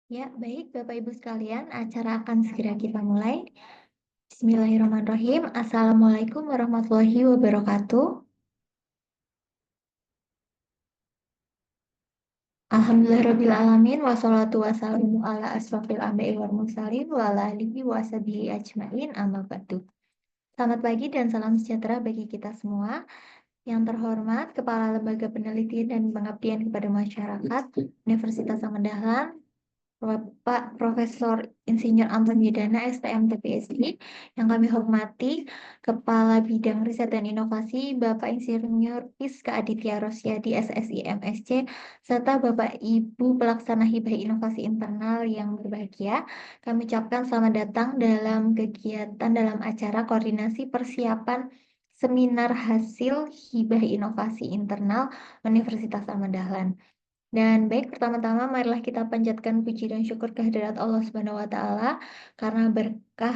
Ya, baik Bapak Ibu sekalian, acara akan segera kita mulai. Bismillahirrahmanirrahim. Assalamualaikum warahmatullahi wabarakatuh. Alhamdulillahirrahmanirrahim. Wassalatu wassalamu ala asrofil anbiya'i wal mursalin wa ala alihi wa sahbihi ajmain amma ba'du. Selamat pagi dan salam sejahtera bagi kita semua. Yang terhormat Kepala Lembaga Penelitian dan Pengabdian kepada Masyarakat Universitas Samadahlan, Bapak Profesor Insinyur Anton Yudana, STM TPSI, yang kami hormati Kepala Bidang Riset dan Inovasi, Bapak Insinyur Piska Aditya Rosyadi, SSI MSC, serta Bapak Ibu Pelaksana Hibah Inovasi Internal yang berbahagia. Kami ucapkan selamat datang dalam kegiatan dalam acara koordinasi persiapan seminar hasil Hibah Inovasi Internal Universitas Samadahlan. Dan baik, pertama-tama marilah kita panjatkan puji dan syukur kehadirat Allah Subhanahu wa taala karena berkah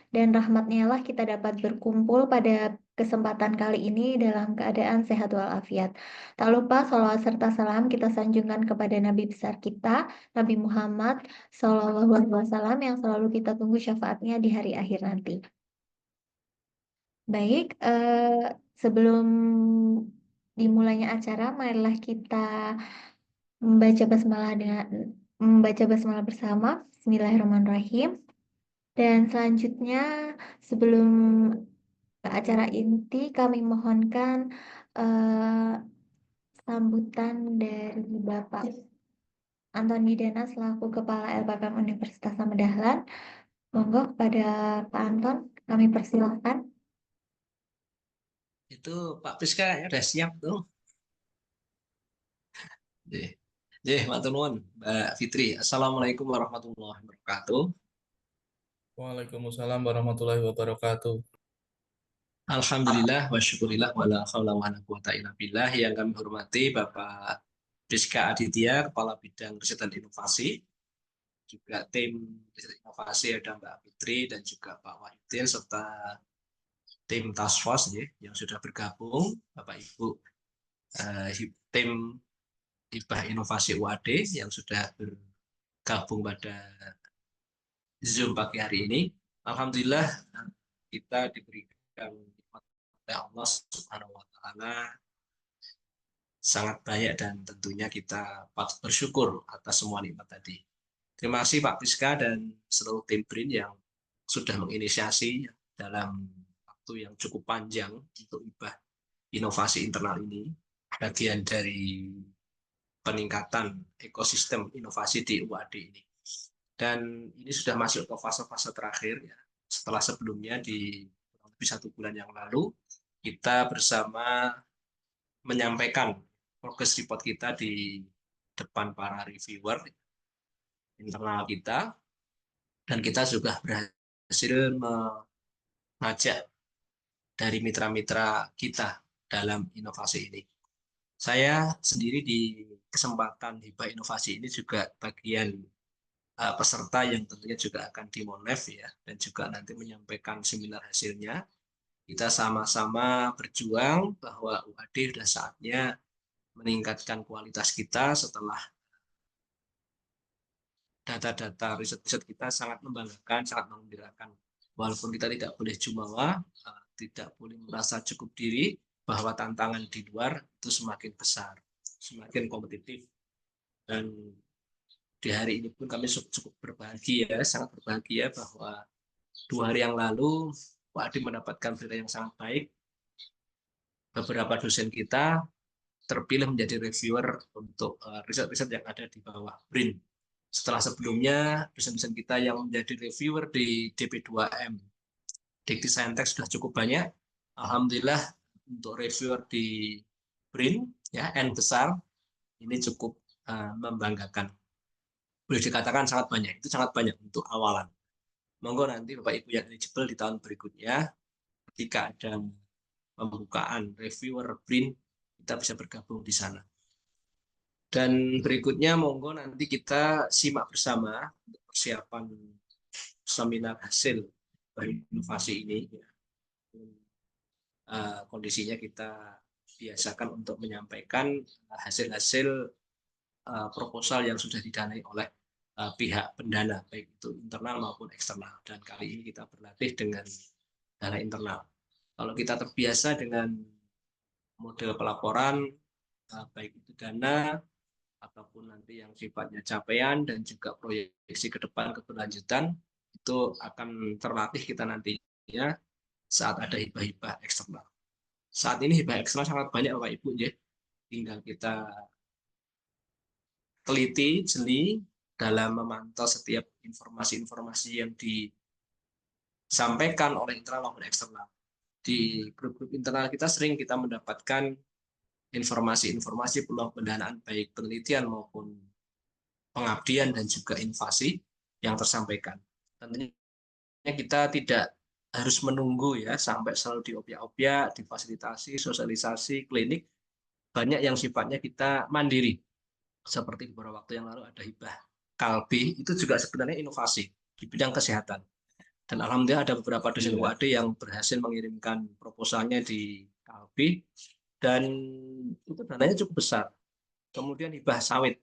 dan rahmatnya lah kita dapat berkumpul pada kesempatan kali ini dalam keadaan sehat walafiat. Tak lupa salawat serta salam kita sanjungkan kepada Nabi besar kita, Nabi Muhammad Shallallahu Alaihi Wasallam yang selalu kita tunggu syafaatnya di hari akhir nanti. Baik, sebelum dimulainya acara, marilah kita membaca basmalah dengan membaca basmalah bersama. Bismillahirrahmanirrahim. Dan selanjutnya sebelum ke acara inti kami mohonkan eh, sambutan dari Bapak Antoni Dana selaku Kepala LPPM Universitas Samadahlan. Monggo kepada Pak Anton kami persilahkan. Itu Pak Priska ya udah siap tuh. Jeh, jeh, matur nuwun, Mbak Fitri. Assalamualaikum warahmatullahi wabarakatuh. Waalaikumsalam warahmatullahi wabarakatuh. Alhamdulillah wa syukurillah wa la haula wa la quwata illa billah. Yang kami hormati Bapak Priska Aditya, Kepala Bidang Riset dan Inovasi, juga tim riset dan inovasi ada Mbak Fitri dan juga Pak Wahidin serta tim task force ya, yang sudah bergabung, Bapak Ibu tim Hibah Inovasi UAD yang sudah bergabung pada Zoom pagi hari ini. Alhamdulillah kita diberikan nikmat oleh Allah Subhanahu wa taala sangat banyak dan tentunya kita patut bersyukur atas semua nikmat tadi. Terima kasih Pak Priska dan seluruh tim BRIN yang sudah menginisiasi dalam waktu yang cukup panjang untuk hibah inovasi internal ini, bagian dari peningkatan ekosistem inovasi di UAD ini. Dan ini sudah masuk ke fase-fase terakhir ya. Setelah sebelumnya di kurang lebih 1 bulan yang lalu kita bersama menyampaikan progress report kita di depan para reviewer internal kita, dan kita sudah berhasil mengajak dari mitra-mitra kita dalam inovasi ini. Saya sendiri di kesempatan hibah inovasi ini juga bagian peserta yang tentunya juga akan dimonef ya, dan juga nanti menyampaikan seminar hasilnya. Kita sama-sama berjuang bahwa UAD sudah saatnya meningkatkan kualitas kita setelah data-data riset-riset kita sangat membanggakan, sangat mengembirakan. Walaupun kita tidak boleh jumawa, tidak boleh merasa cukup diri, bahwa tantangan di luar itu semakin besar, semakin kompetitif. Dan di hari ini pun kami cukup berbahagia, sangat berbahagia bahwa 2 hari yang lalu Pak Adi mendapatkan berita yang sangat baik. Beberapa dosen kita terpilih menjadi reviewer untuk riset-riset yang ada di bawah BRIN. Setelah sebelumnya dosen-dosen kita yang menjadi reviewer di DP2M, Dikti Saintek sudah cukup banyak. Alhamdulillah untuk reviewer di BRIN ya N besar ini cukup membanggakan. Boleh dikatakan sangat banyak. Itu sangat banyak untuk awalan. Monggo nanti Bapak Ibu yang eligible di tahun berikutnya ketika ada pembukaan reviewer BRIN kita bisa bergabung di sana. Dan berikutnya monggo nanti kita simak bersama untuk persiapan seminar hasil inovasi ini. Kondisinya kita biasakan untuk menyampaikan hasil-hasil proposal yang sudah didanai oleh pihak pendana, baik itu internal maupun eksternal. Dan kali ini kita berlatih dengan dana internal. Kalau kita terbiasa dengan model pelaporan, baik itu dana ataupun nanti yang sifatnya capaian dan juga proyeksi ke depan keberlanjutan, itu akan terlatih kita nantinya saat ada hibah-hibah eksternal. Saat ini hibah eksternal sangat banyak Bapak Ibu, ya. Tinggal kita teliti, jeli dalam memantau setiap informasi-informasi yang disampaikan oleh internal maupun eksternal. Di grup-grup internal kita sering kita mendapatkan informasi-informasi peluang pendanaan baik penelitian maupun pengabdian dan juga invasi yang tersampaikan. Tentunya kita tidak harus menunggu ya sampai selalu diobyak-obyak, difasilitasi, sosialisasi, klinik. Banyak yang sifatnya kita mandiri. Seperti beberapa waktu yang lalu ada hibah Kalbi, itu juga sebenarnya inovasi di bidang kesehatan. Dan alhamdulillah ada beberapa dosen UAD yang berhasil mengirimkan proposalnya di Kalbi, dan itu dananya cukup besar. Kemudian hibah sawit,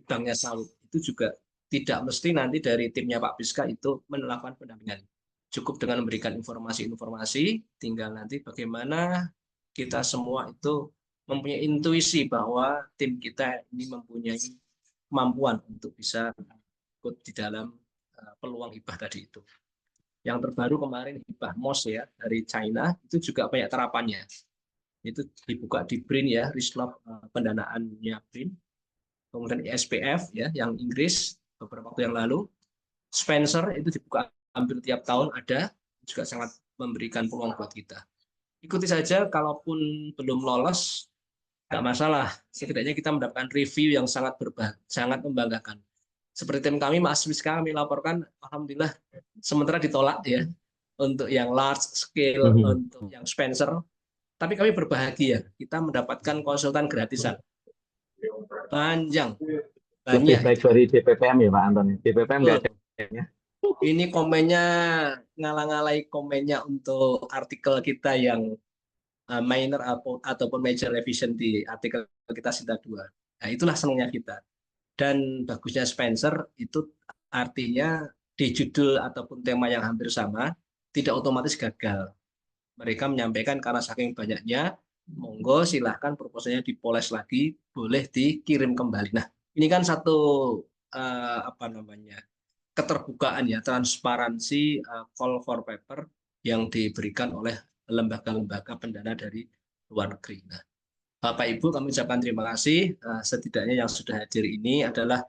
banknya sawit, itu juga tidak mesti nanti dari timnya Pak Biska itu melakukan pendampingan. Cukup dengan memberikan informasi-informasi, tinggal nanti bagaimana kita semua itu mempunyai intuisi bahwa tim kita ini mempunyai kemampuan untuk bisa ikut di dalam peluang hibah tadi itu. Yang terbaru kemarin hibah MOS ya dari China, itu juga banyak terapannya. Itu dibuka di BRIN ya, Rislop pendanaannya BRIN. Kemudian ISPF ya yang Inggris beberapa waktu yang lalu. Spencer itu dibuka hampir tiap tahun ada, juga sangat memberikan peluang buat kita. Ikuti saja, kalaupun belum lolos nggak masalah, setidaknya kita mendapatkan review yang sangat sangat membanggakan. Seperti tim kami, Mas Wiska, kami laporkan, alhamdulillah sementara ditolak ya untuk yang large scale, untuk yang Spencer, tapi kami berbahagia kita mendapatkan konsultan gratisan panjang Lebih banyak. baik dari DPPM ya Pak Anton. DPPM nggak ada ya. Ini komennya ngalang-alai komennya untuk artikel kita yang minor ataupun major revision di artikel kita Sinta 2. Nah, itulah senangnya kita. Dan bagusnya Spencer itu artinya di judul ataupun tema yang hampir sama, tidak otomatis gagal. Mereka menyampaikan karena saking banyaknya, monggo silahkan proposalnya dipoles lagi, boleh dikirim kembali. Nah, ini kan satu keterbukaan ya, transparansi, call for paper yang diberikan oleh lembaga-lembaga pendana dari luar negeri. Nah, Bapak Ibu, kami ucapkan terima kasih. Setidaknya yang sudah hadir ini adalah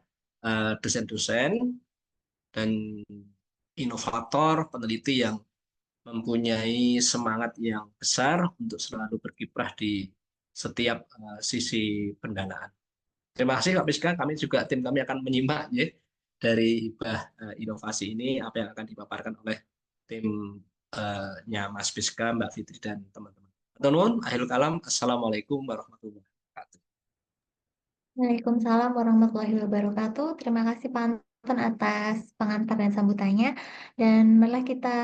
dosen-dosen dan inovator, peneliti yang mempunyai semangat yang besar untuk selalu berkiprah di setiap sisi pendanaan. Terima kasih Pak Piska, kami juga tim kami akan menyimak ya dari hibah inovasi ini apa yang akan dipaparkan oleh timnya Mas Piska, Mbak Fitri dan teman-teman. Nuwun, akhirul kalam, assalamualaikum warahmatullahi wabarakatuh. Waalaikumsalam warahmatullahi wabarakatuh. Terima kasih Pak Anton atas pengantar dan sambutannya. Dan marilah kita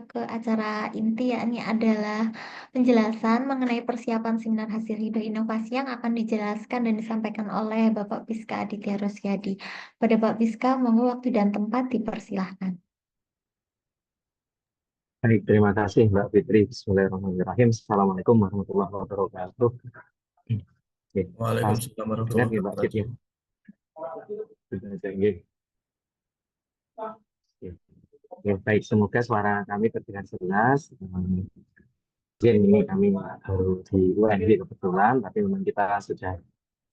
ke acara inti, yakni adalah penjelasan mengenai persiapan seminar hasil hibah inovasi yang akan dijelaskan dan disampaikan oleh Bapak Piska Aditya Rosyadi. Pada Bapak Piska, monggo waktu dan tempat dipersilahkan. Baik, terima kasih Mbak Fitri. Bismillahirrahmanirrahim. Assalamualaikum warahmatullahi wabarakatuh. Oke, Waalaikumsalam dengar warahmatullahi nih Mbak Fitri. wabarakatuh. Sudah janggih. Oke, baik, semoga suara kami terdengar jelas. Mungkin ini kami baru di UNB kebetulan, tapi memang kita sudah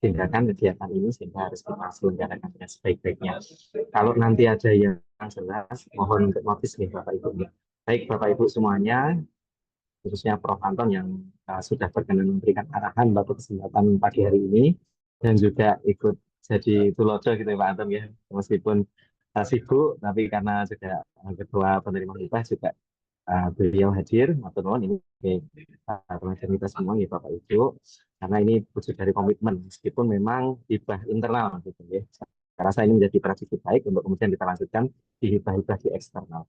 tinggalkan kegiatan ini sehingga harus kita selenggarakan dengan sebaik-baiknya. Kalau nanti ada yang jelas, mohon untuk notis nih Bapak Ibu. Baik Bapak Ibu semuanya, khususnya Prof. Anton yang sudah berkenan memberikan arahan pada kesempatan pagi hari ini, dan juga ikut jadi tulodo gitu ya Pak Anton ya, meskipun sibuk, tapi karena juga ketua penerima hibah juga beliau hadir, matur nuwun ini teman-teman kita semua ya Bapak Ibu, karena ini wujud dari komitmen, meskipun memang hibah internal gitu ya. Saya rasa ini menjadi tradisi baik untuk kemudian kita lanjutkan di hibah-hibah di eksternal.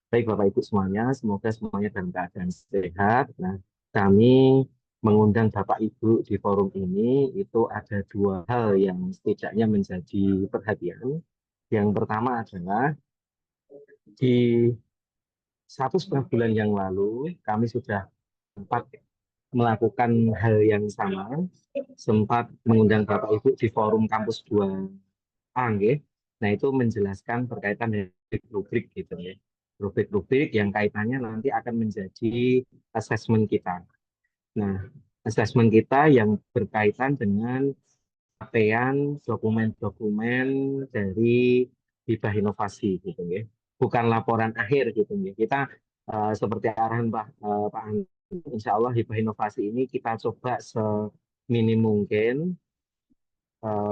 Baik Bapak Ibu semuanya, semoga semuanya dalam keadaan sehat. Nah, kami mengundang Bapak Ibu di forum ini itu ada dua hal yang setidaknya menjadi perhatian. Yang pertama adalah di 1,5 bulan yang lalu kami sudah sempat melakukan hal yang sama, sempat mengundang Bapak Ibu di forum kampus 2A, nggih. Nah, itu menjelaskan berkaitan dengan rubrik gitu ya. Rubrik-rubrik yang kaitannya nanti akan menjadi asesmen kita. Nah, asesmen kita yang berkaitan dengan capaian dokumen-dokumen dari hibah inovasi gitu ya. Bukan laporan akhir gitu ya. Kita seperti arahan Pak Andi, insya Allah hibah inovasi ini kita coba seminim mungkin,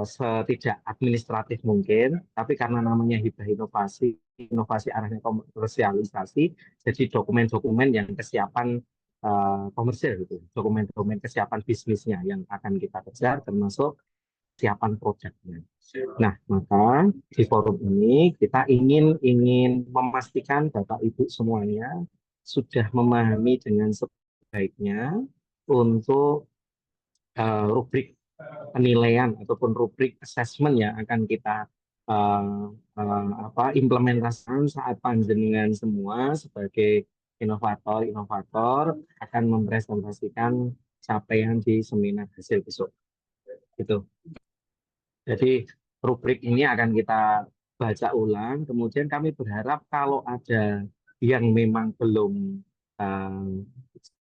setidak administratif mungkin, tapi karena namanya hibah inovasi, inovasi arahnya komersialisasi, jadi dokumen-dokumen yang kesiapan komersial gitu, dokumen-dokumen kesiapan bisnisnya yang akan kita kejar, termasuk kesiapan produknya. Nah, maka di forum ini kita ingin memastikan Bapak Ibu semuanya sudah memahami dengan sebaiknya untuk rubrik penilaian ataupun rubrik assessment yang akan kita implementasikan saat panjenengan semua sebagai inovator akan mempresentasikan capaian di seminar hasil besok. Gitu. Jadi rubrik ini akan kita baca ulang, kemudian kami berharap kalau ada yang memang belum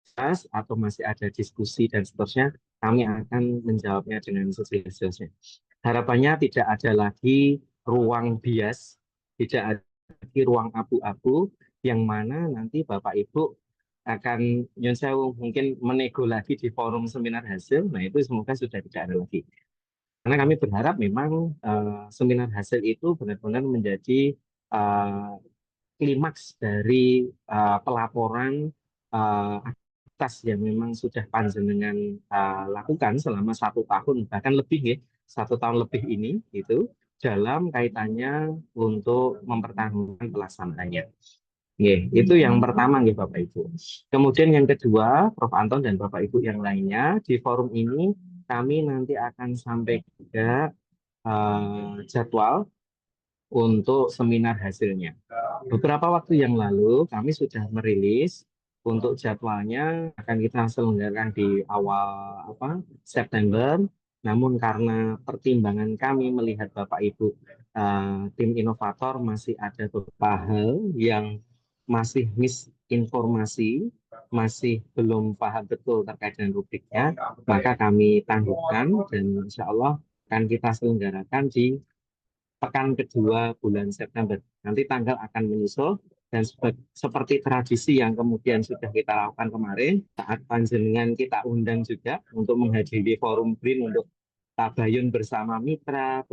jelas atau masih ada diskusi dan seterusnya, kami akan menjawabnya dengan sejelas-jelasnya. Harapannya tidak ada lagi ruang bias, tidak ada lagi ruang abu-abu, yang mana nanti Bapak Ibu akan nyun sewu mungkin menego lagi di forum seminar hasil. Nah, itu semoga sudah tidak ada lagi. Karena kami berharap memang seminar hasil itu benar-benar menjadi klimaks dari pelaporan aktivitas yang memang sudah panjenengan lakukan selama 1 tahun bahkan lebih ya, 1 tahun lebih ini itu dalam kaitannya untuk mempertahankan pelaksanaannya. Itu yang pertama nih Bapak Ibu. Kemudian yang kedua, Prof. Anton dan Bapak Ibu yang lainnya, di forum ini kami nanti akan sampai juga jadwal untuk seminar hasilnya. Beberapa waktu yang lalu kami sudah merilis untuk jadwalnya akan kita selenggarakan di awal September. Namun karena pertimbangan kami melihat Bapak Ibu tim inovator masih ada beberapa hal yang masih misinformasi, masih belum paham betul terkait dengan rubriknya, maka kami tangguhkan dan insya Allah akan kita selenggarakan di pekan kedua bulan September. Nanti tanggal akan menyusul dan seperti tradisi yang kemudian sudah kita lakukan kemarin, saat panjenengan kita undang juga untuk menghadiri forum BRIN untuk tabayun bersama mitra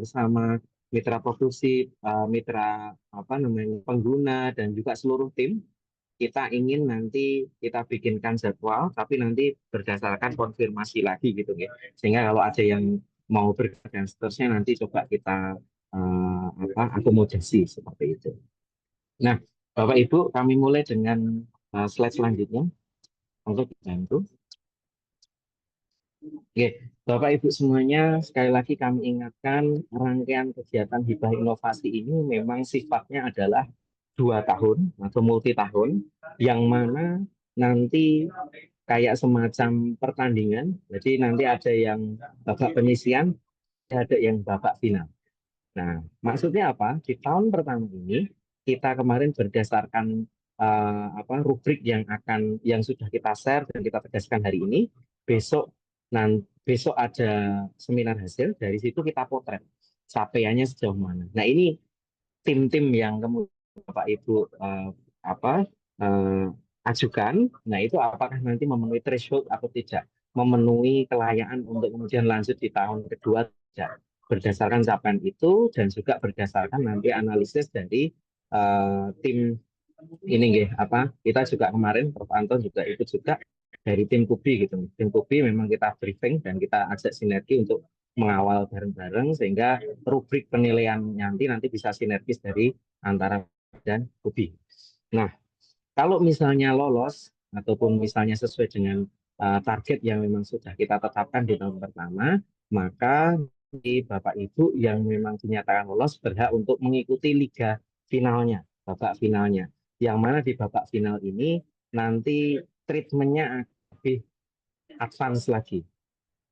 produksi, mitra pengguna dan juga seluruh tim. Kita ingin nanti kita bikinkan jadwal, tapi nanti berdasarkan konfirmasi lagi gitu ya. Sehingga kalau ada yang mau bergerak dan seterusnya nanti coba kita akomodasi seperti itu. Nah, Bapak Ibu, kami mulai dengan slide selanjutnya untuk dibantu. Oke, Bapak Ibu semuanya, sekali lagi kami ingatkan rangkaian kegiatan hibah inovasi ini memang sifatnya adalah 2 tahun atau multi tahun, yang mana nanti kayak semacam pertandingan. Jadi nanti ada yang babak penyisian, ada yang babak final. Nah, maksudnya apa? Di tahun pertama ini kita kemarin berdasarkan rubrik yang sudah kita share dan kita tegaskan hari ini. Besok ada seminar hasil, dari situ kita potret capaiannya sejauh mana. Nah, ini tim-tim yang kemudian Bapak Ibu ajukan. Nah, itu apakah nanti memenuhi threshold atau tidak, memenuhi kelayakan untuk kemudian lanjut di tahun kedua tidak. Berdasarkan capaian itu dan juga berdasarkan nanti analisis dari tim ini kita juga kemarin Prof. Anton juga ikut juga dari tim Kubi gitu. Tim Kubi memang kita briefing dan kita ajak sinergi untuk mengawal bareng-bareng sehingga rubrik penilaian nanti bisa sinergis dari antara dan Kubi. Nah, kalau misalnya lolos ataupun misalnya sesuai dengan target yang memang sudah kita tetapkan di tahun pertama, maka di Bapak Ibu yang memang dinyatakan lolos berhak untuk mengikuti liga finalnya, babak finalnya. Yang mana di babak final ini nanti treatmentnya lebih advance lagi.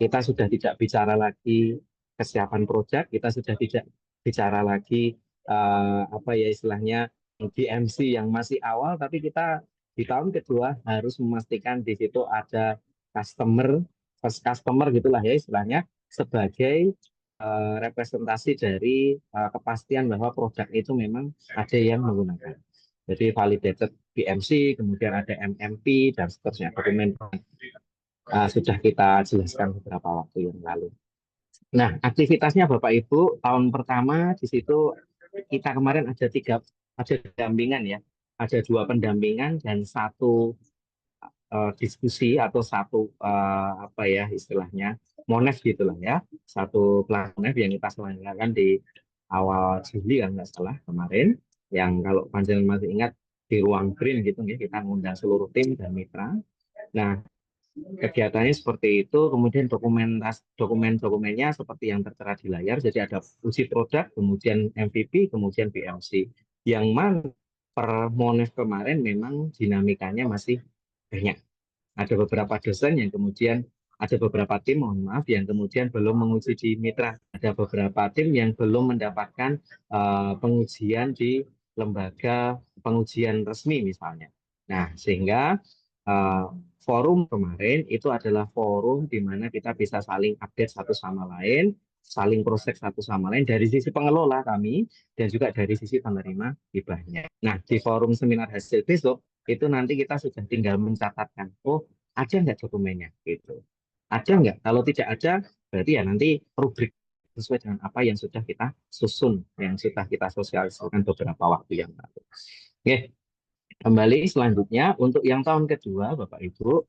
Kita sudah tidak bicara lagi kesiapan proyek, kita sudah tidak bicara lagi apa ya istilahnya BMC yang masih awal, tapi kita di tahun kedua harus memastikan di situ ada customer, first customer gitulah ya istilahnya, sebagai representasi dari kepastian bahwa produk itu memang ada yang menggunakan. Jadi validated BMC, kemudian ada MMP dan seterusnya, dokumen sudah kita jelaskan beberapa waktu yang lalu. Nah, aktivitasnya Bapak Ibu tahun pertama di situ kita kemarin ada pendampingan ya, ada 2 pendampingan dan 1 diskusi atau 1 apa ya istilahnya monef gitulah ya, 1 monef yang kita selenggarakan di awal Juli kan nggak salah kemarin, yang kalau panjenengan masih ingat di ruang green gitu ya, kita mengundang seluruh tim dan mitra. Nah, kegiatannya seperti itu, kemudian dokumen-dokumennya seperti yang tertera di layar. Jadi ada uji produk, kemudian MVP, kemudian BMC. Yang mana per monef kemarin memang dinamikanya masih banyak. Ada beberapa dosen yang kemudian ada beberapa tim, mohon maaf, yang kemudian belum menguji di mitra. Ada beberapa tim yang belum mendapatkan pengujian di lembaga pengujian resmi misalnya. Nah, sehingga forum kemarin itu adalah forum di mana kita bisa saling update satu sama lain, saling proses satu sama lain dari sisi pengelola kami dan juga dari sisi penerima hibahnya. Nah, di forum seminar hasil besok itu nanti kita sudah tinggal mencatatkan, oh ada nggak dokumennya gitu. Ada nggak? Kalau tidak ada, berarti ya nanti rubrik sesuai dengan apa yang sudah kita susun, yang sudah kita sosialisasikan beberapa waktu yang lalu. Oke. Kembali selanjutnya untuk yang tahun kedua, Bapak Ibu,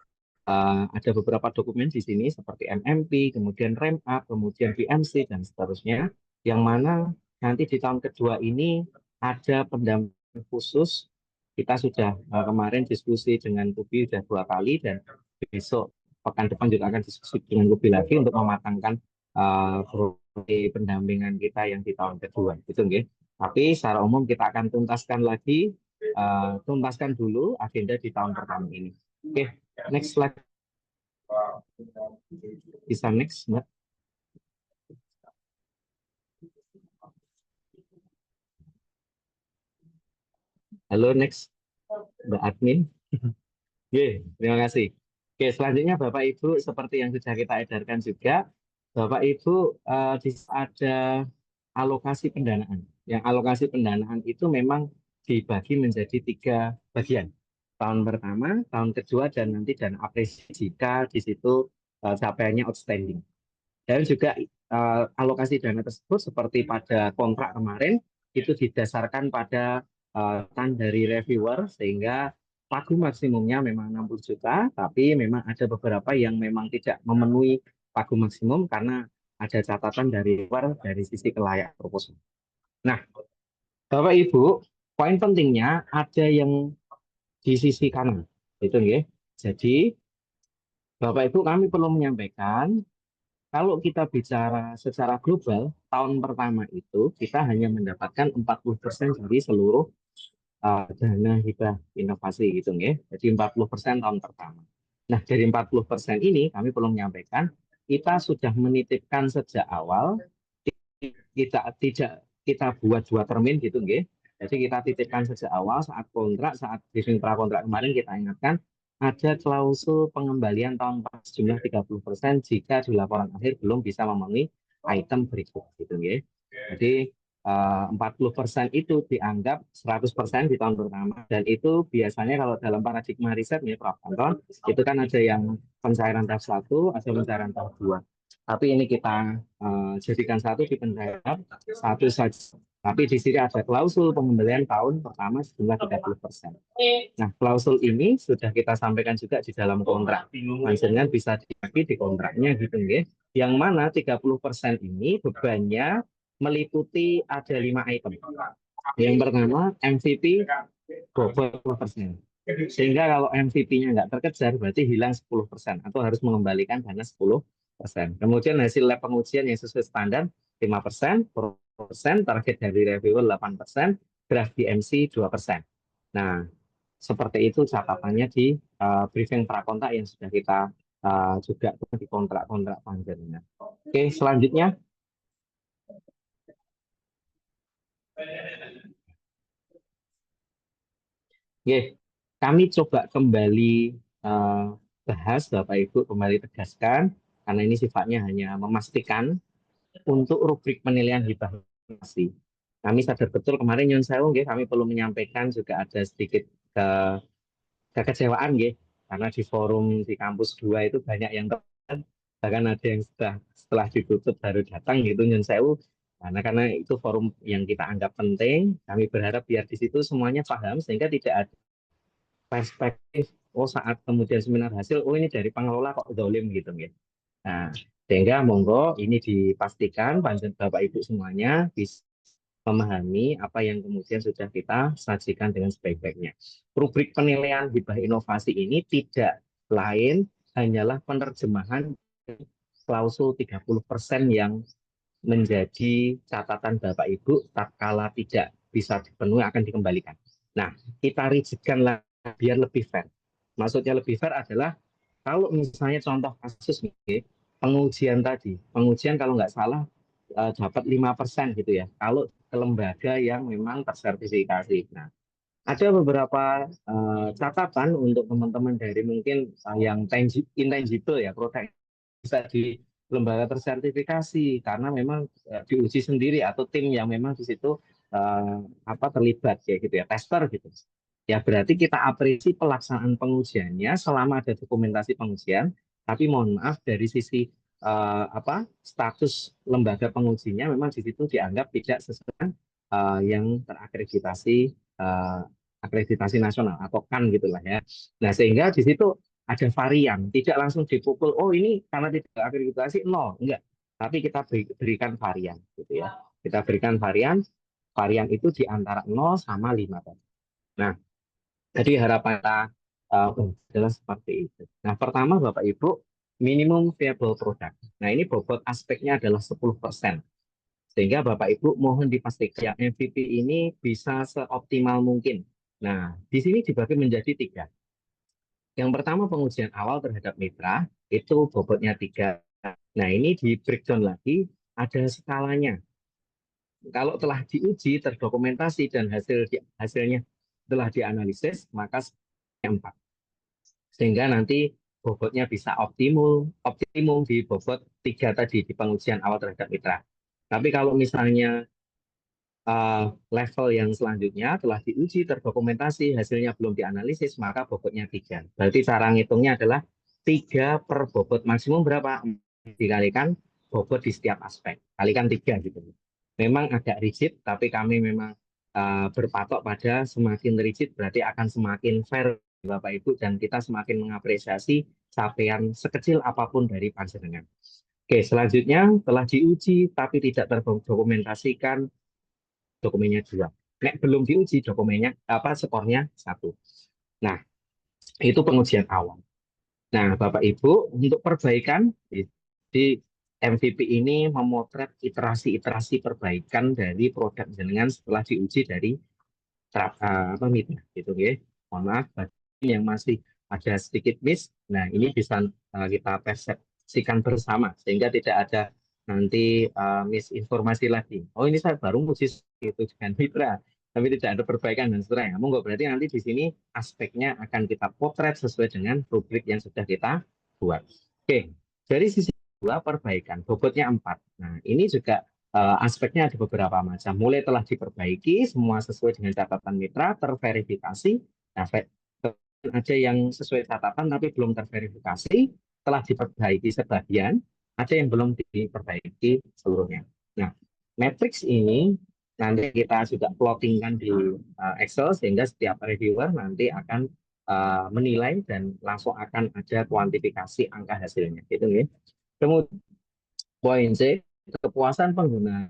ada beberapa dokumen di sini seperti MMP, kemudian ramp up, kemudian BMC dan seterusnya, yang mana nanti di tahun kedua ini ada pendamping khusus. Kita sudah kemarin diskusi dengan Kubi sudah 2 kali dan besok pekan depan juga akan diskusi dengan Kubi lagi untuk mematangkan pendampingan kita yang di tahun kedua, gitu nggih. Tapi secara umum kita akan tuntaskan dulu agenda di tahun pertama ini. Oke, next slide. Bisa next, Mbak. Halo, next, Mbak Admin. Oke, terima kasih. Oke, selanjutnya Bapak Ibu, seperti yang sudah kita edarkan juga, Bapak Ibu ada alokasi pendanaan. Yang alokasi pendanaan itu memang dibagi menjadi 3 bagian. Tahun pertama, tahun kedua, dan nanti dana apresiasi jika di situ capaiannya outstanding. Dan juga alokasi dana tersebut seperti pada kontrak kemarin itu didasarkan pada dari reviewer, sehingga pagu maksimumnya memang 60 juta, tapi memang ada beberapa yang memang tidak memenuhi pagu maksimum karena ada catatan dari reviewer dari sisi kelayak proposal. Nah, Bapak Ibu, poin pentingnya ada yang di sisi kanan, itu ya. Jadi, Bapak Ibu kami perlu menyampaikan, kalau kita bicara secara global, tahun pertama itu kita hanya mendapatkan 40% dari seluruh dana hibah inovasi gitu ya. Jadi 40% tahun pertama. Nah, dari 40% ini kami perlu menyampaikan, kita sudah menitipkan sejak awal, tidak kita buat 2 termin gitu nggih. Jadi kita titipkan sejak awal saat kontrak, saat briefing prakontrak kemarin kita ingatkan ada klausul pengembalian tahun sejumlah 30% jika di laporan akhir belum bisa memenuhi item berikut gitu nggih. Jadi 40% itu dianggap 100% di tahun pertama, dan itu biasanya kalau dalam paradigma riset nih Prof. Anton, itu kan ada yang pencairan tahap 1, ada pencairan tahap 2. Tapi ini kita jadikan satu di pencairan satu saja. Tapi di sini ada klausul pengembalian tahun pertama sejumlah 30%. Nah, klausul ini sudah kita sampaikan juga di dalam kontrak. Maksudnya bisa dibagi di kontraknya gitu nggih. Yang mana 30% ini bebannya meliputi ada 5 item. Yang pertama MVP 20%. Sehingga kalau MVP-nya nggak terkejar, berarti hilang 10% atau harus mengembalikan dana 10%. Kemudian hasil lab pengujian yang sesuai standar 5%, target dari reviewer 8%, draft DMC 2%. Nah, seperti itu catatannya di briefing prakontrak yang sudah kita juga di kontrak-kontrak panjangnya. Oke, selanjutnya. Oke, kami coba kembali bahas, Bapak Ibu kembali tegaskan, karena ini sifatnya hanya memastikan untuk rubrik penilaian hibah inovasi. Kami sadar betul kemarin Nyun Sewu, kami perlu menyampaikan juga ada sedikit kekecewaan, karena di forum di kampus 2 itu banyak yang bahkan ada yang setelah ditutup baru datang gitu Nyun Sewu. Karena itu forum yang kita anggap penting, kami berharap biar di situ semuanya paham sehingga tidak ada perspektif saat kemudian seminar hasil ini dari pengelola kok dolim gitu gitu. Nah, sehingga monggo ini dipastikan Bapak Ibu semuanya bisa memahami apa yang kemudian sudah kita sajikan dengan sebaik-baiknya. Rubrik penilaian hibah inovasi ini tidak lain hanyalah penerjemahan klausul 30% yang menjadi catatan Bapak Ibu tatkala tidak bisa dipenuhi akan dikembalikan. Nah, kita rigidkan biar lebih fair. Maksudnya lebih fair adalah kalau misalnya contoh kasus pengujian tadi, pengujian kalau nggak salah dapat 5% gitu ya. Kalau ke lembaga yang memang tersertifikasi. Nah, ada beberapa catatan untuk teman-teman dari mungkin yang intangible ya, produk bisa di lembaga tersertifikasi karena memang diuji sendiri atau tim yang memang di situ terlibat ya gitu ya, tester gitu. Ya berarti kita apresiasi pelaksanaan pengujiannya selama ada dokumentasi pengujian, tapi mohon maaf dari sisi status lembaga pengujinya memang di situ dianggap tidak sesuai yang terakreditasi akreditasi nasional atau kan gitulah ya. Nah sehingga di situ ada varian, tidak langsung dipukul. Oh ini karena tidak akreditasi nol, enggak. Tapi kita berikan varian, gitu ya. Kita berikan varian, varian itu di antara 0 sama 5 tadi. Nah, jadi harapan kita adalah seperti itu. Nah, pertama Bapak Ibu, minimum viable product. Nah, ini bobot aspeknya adalah 10%. Sehingga Bapak Ibu mohon dipastikan yang MVP ini bisa seoptimal mungkin. Nah, di sini dibagi menjadi 3. Yang pertama pengujian awal terhadap mitra, itu bobotnya 3. Nah, ini di breakdown lagi, ada skalanya. Kalau telah diuji, terdokumentasi, dan hasilnya telah dianalisis, maka 4. Sehingga nanti bobotnya bisa optimum di bobot 3 tadi di pengujian awal terhadap mitra. Tapi kalau misalnya level yang selanjutnya telah diuji, terdokumentasi, hasilnya belum dianalisis, maka bobotnya 3. Berarti cara ngitungnya adalah 3 per bobot maksimum berapa? Dikalikan bobot di setiap aspek. Kalikan 3 gitu. Memang agak rigid, tapi kami memang berpatok pada semakin rigid berarti akan semakin fair Bapak Ibu dan kita semakin mengapresiasi capaian sekecil apapun dari panjenengan. Oke, selanjutnya telah diuji tapi tidak terdokumentasikan dokumennya 2. Nek belum diuji dokumennya skornya 1. Nah, itu pengujian awal. Nah, Bapak Ibu, untuk perbaikan di MVP ini memotret iterasi-iterasi perbaikan dari produk jenengan setelah diuji dari mitra gitu ya. Mohon maaf bagi yang masih ada sedikit miss. Nah, ini bisa kita persepsikan bersama sehingga tidak ada nanti misinformasi lagi. Oh, ini saya baru uji itu dengan mitra, tapi tidak ada perbaikan dan seterusnya. Monggo berarti nanti di sini aspeknya akan kita potret sesuai dengan rubrik yang sudah kita buat. Oke, dari sisi 2 perbaikan, bobotnya 4. Nah, ini juga aspeknya ada beberapa macam. Mulai telah diperbaiki, semua sesuai dengan catatan mitra, terverifikasi. Nah, ada yang sesuai catatan tapi belum terverifikasi, telah diperbaiki sebagian, ada yang belum diperbaiki seluruhnya. Nah, matriks ini nanti kita juga plottingkan di Excel sehingga setiap reviewer nanti akan menilai dan langsung akan ada kuantifikasi angka hasilnya. Gitu ya. Kemudian poin C, kepuasan pengguna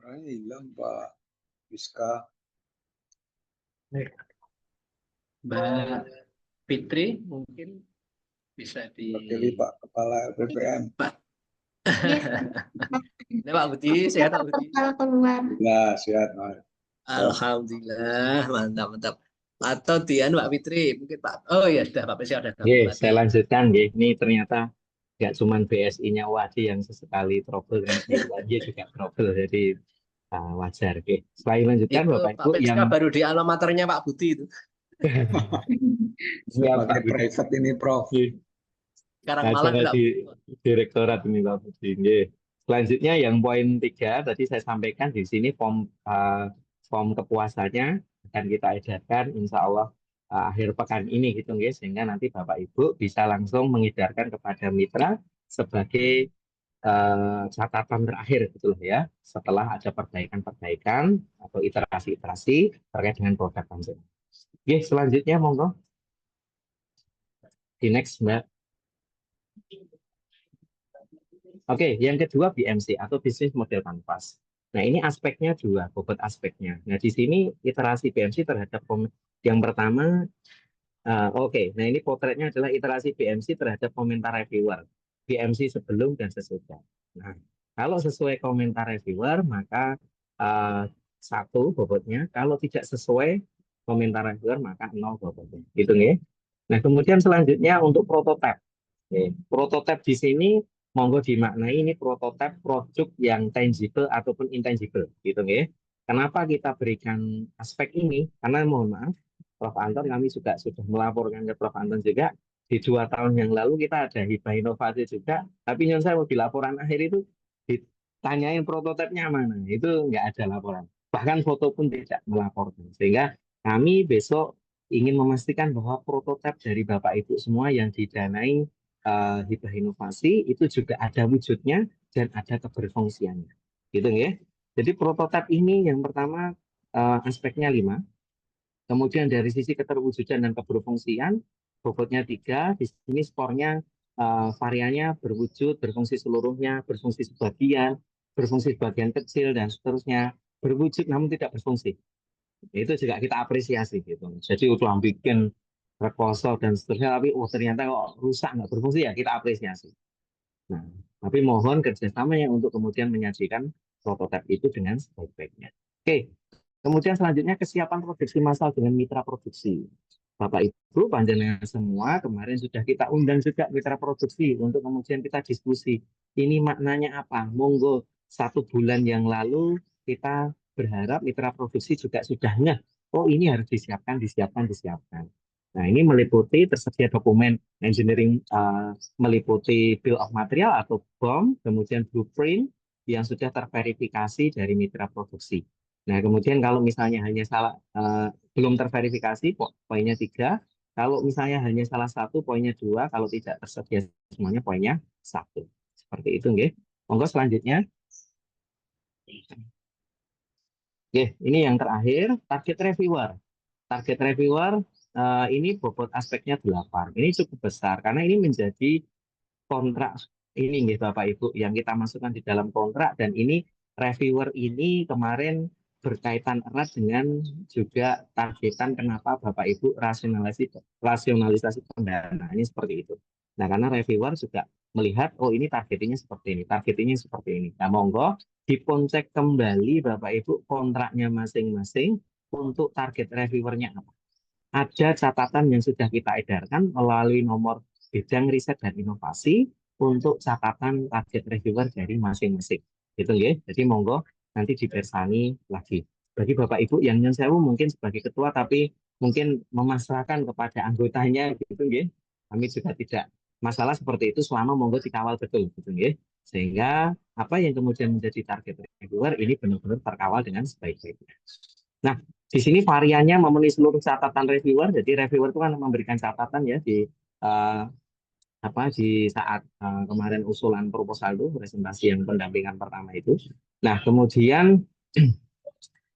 Suaranya hilang Pak Rizka. Mbak Fitri mungkin bisa Wakili Pak Kepala BPM. Yes. Ini Pak Budi, sehat Pak Budi? Kalau keluar. Nah, sehat Mas. Alhamdulillah, mantap. Atau Dian Mbak Fitri, mungkin Pak. Oh ya, sudah Pak Presiden ada Oke, gabung saya tadi. lanjutkan. Ini ternyata nggak cuma BSI-nya Wadi yang sesekali trouble, kan di UNY juga trouble. Jadi wajar. Oke. Selain lanjutkan, Itu Bapak Pak Ibu PSK yang baru di alma maternya Pak Budi itu. siap, Pakai Pak Budi. private ini Prof. Sekarang Ada malah enggak. di direktorat ini Pak Budi. Oke. Selanjutnya yang poin 3 tadi saya sampaikan di sini form kepuasannya akan kita edarkan insya Allah akhir pekan ini gitu guys, sehingga nanti Bapak Ibu bisa langsung mengedarkan kepada mitra sebagai catatan terakhir gitu loh ya, setelah ada perbaikan-perbaikan atau iterasi-iterasi terkait dengan produk Anda. Oke, selanjutnya monggo di next Mbak. Oke, yang kedua BMC atau Business Model Canvas. Nah, ini aspeknya dua, bobot aspeknya. Nah, di sini iterasi BMC terhadap yang pertama, oke. Nah, ini potretnya adalah iterasi BMC terhadap komentar reviewer. BMC sebelum dan sesudah. Nah, kalau sesuai komentar reviewer, maka 1 bobotnya. Kalau tidak sesuai komentar reviewer, maka 0 bobotnya. Gitu ya. Nah, kemudian selanjutnya untuk prototipe. Oke, prototipe di sini monggo dimaknai ini prototipe produk yang tangible ataupun intangible, gitu ya. Kenapa kita berikan aspek ini? Karena mohon maaf, Prof. Anton, kami juga sudah melaporkan ke Prof. Anton juga di 2 tahun yang lalu kita ada hibah inovasi juga, tapi yang saya di laporan akhir itu ditanyain prototipenya mana, itu nggak ada laporan. Bahkan foto pun tidak melaporkan, sehingga kami besok ingin memastikan bahwa prototipe dari Bapak Ibu semua yang didanai hibah inovasi itu juga ada wujudnya dan ada keberfungsiannya, gitu ya. Jadi prototipe ini yang pertama aspeknya 5, kemudian dari sisi keterwujudan dan keberfungsian bobotnya 3, di sini skornya variannya berwujud, berfungsi seluruhnya, berfungsi sebagian kecil dan seterusnya, berwujud namun tidak berfungsi. Itu juga kita apresiasi gitu. Jadi udah bikin proposal dan seterusnya, tapi ternyata kok rusak nggak berfungsi, ya kita apresiasi. Nah, tapi mohon kerjasamanya untuk kemudian menyajikan prototipe itu dengan sebaik-baiknya. Oke, kemudian selanjutnya kesiapan produksi massal dengan mitra produksi. Bapak Ibu panjenengan semua kemarin sudah kita undang juga mitra produksi untuk kemudian kita diskusi. Ini maknanya apa? Monggo 1 bulan yang lalu kita berharap mitra produksi juga sudahnya. Oh, ini harus disiapkan. Nah, ini meliputi tersedia dokumen engineering, meliputi bill of material atau BOM, kemudian blueprint yang sudah terverifikasi dari mitra produksi. Nah, kemudian kalau misalnya hanya belum terverifikasi, poinnya 3. Kalau misalnya hanya salah 1, poinnya 2. Kalau tidak tersedia semuanya, poinnya 1. Seperti itu, nggih. Monggo selanjutnya. Oke, ini yang terakhir, target reviewer. Target reviewer ini bobot aspeknya 8. Ini cukup besar karena ini menjadi kontrak ini nih Bapak Ibu yang kita masukkan di dalam kontrak, dan ini reviewer ini kemarin berkaitan erat dengan juga targetan kenapa Bapak Ibu rasionalisasi pendanaan ini seperti itu. Nah, karena reviewer juga melihat oh ini targetingnya seperti ini, targetingnya seperti ini. Nah, monggo dipon-cek kembali Bapak Ibu kontraknya masing-masing untuk target reviewernya apa. Ada catatan yang sudah kita edarkan melalui nomor bidang riset dan inovasi untuk catatan target reviewer dari masing-masing. Gitu ya. Jadi monggo nanti dipersani lagi. Bagi Bapak Ibu yang nyun sewu mungkin sebagai ketua tapi mungkin memasrahkan kepada anggotanya gitu ya. Kami juga tidak masalah seperti itu selama monggo dikawal betul gitu ya. Sehingga apa yang kemudian menjadi target reviewer ini benar-benar terkawal dengan sebaik-baiknya. Nah, di sini variannya memenuhi seluruh catatan reviewer. Jadi reviewer itu kan memberikan catatan ya di saat kemarin usulan proposal itu, presentasi yang pendampingan pertama itu. Nah, kemudian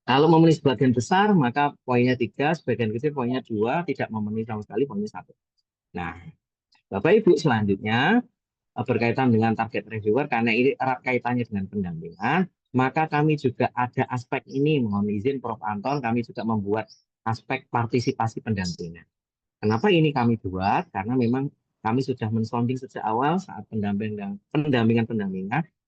kalau memenuhi sebagian besar maka poinnya 3, sebagian kecil poinnya 2, tidak memenuhi sama sekali poinnya 1. Nah, Bapak Ibu selanjutnya berkaitan dengan target reviewer karena ini erat kaitannya dengan pendampingan, maka kami juga ada aspek ini, mohon izin Prof. Anton, kami juga membuat aspek partisipasi pendampingan. Kenapa ini kami buat? Karena memang kami sudah mensonding sejak awal saat pendampingan,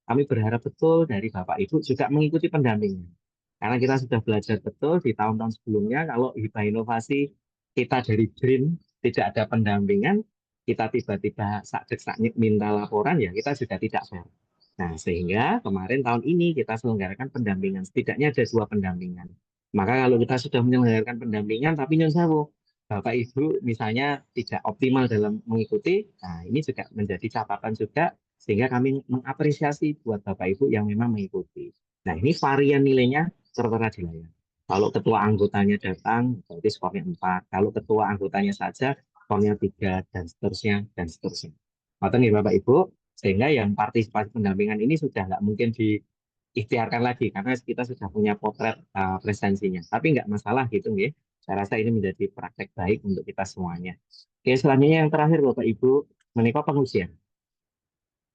kami berharap betul dari Bapak Ibu juga mengikuti pendampingan. Karena kita sudah belajar betul di tahun-tahun sebelumnya, kalau hibah inovasi kita dari BRIN tidak ada pendampingan, kita tiba-tiba sakit minta laporan, ya kita sudah tidak fair. Nah, sehingga kemarin tahun ini kita selenggarakan pendampingan. Setidaknya ada 2 pendampingan. Maka kalau kita sudah menyelenggarakan pendampingan, tapi nyun sewu, Bapak Ibu misalnya tidak optimal dalam mengikuti, nah ini juga menjadi catatan juga, sehingga kami mengapresiasi buat Bapak Ibu yang memang mengikuti. Nah, ini varian nilainya tertera di layar. Kalau ketua anggotanya datang, berarti skornya 4. Kalau ketua anggotanya saja, skornya 3, dan seterusnya, dan seterusnya. Ngoten nih Bapak Ibu, sehingga yang partisipasi pendampingan ini sudah nggak mungkin diikhtiarkan lagi, karena kita sudah punya potret presensinya. Tapi nggak masalah gitu, nggih. Saya rasa ini menjadi praktek baik untuk kita semuanya. Oke, selanjutnya yang terakhir Bapak Ibu, menikah pengujian.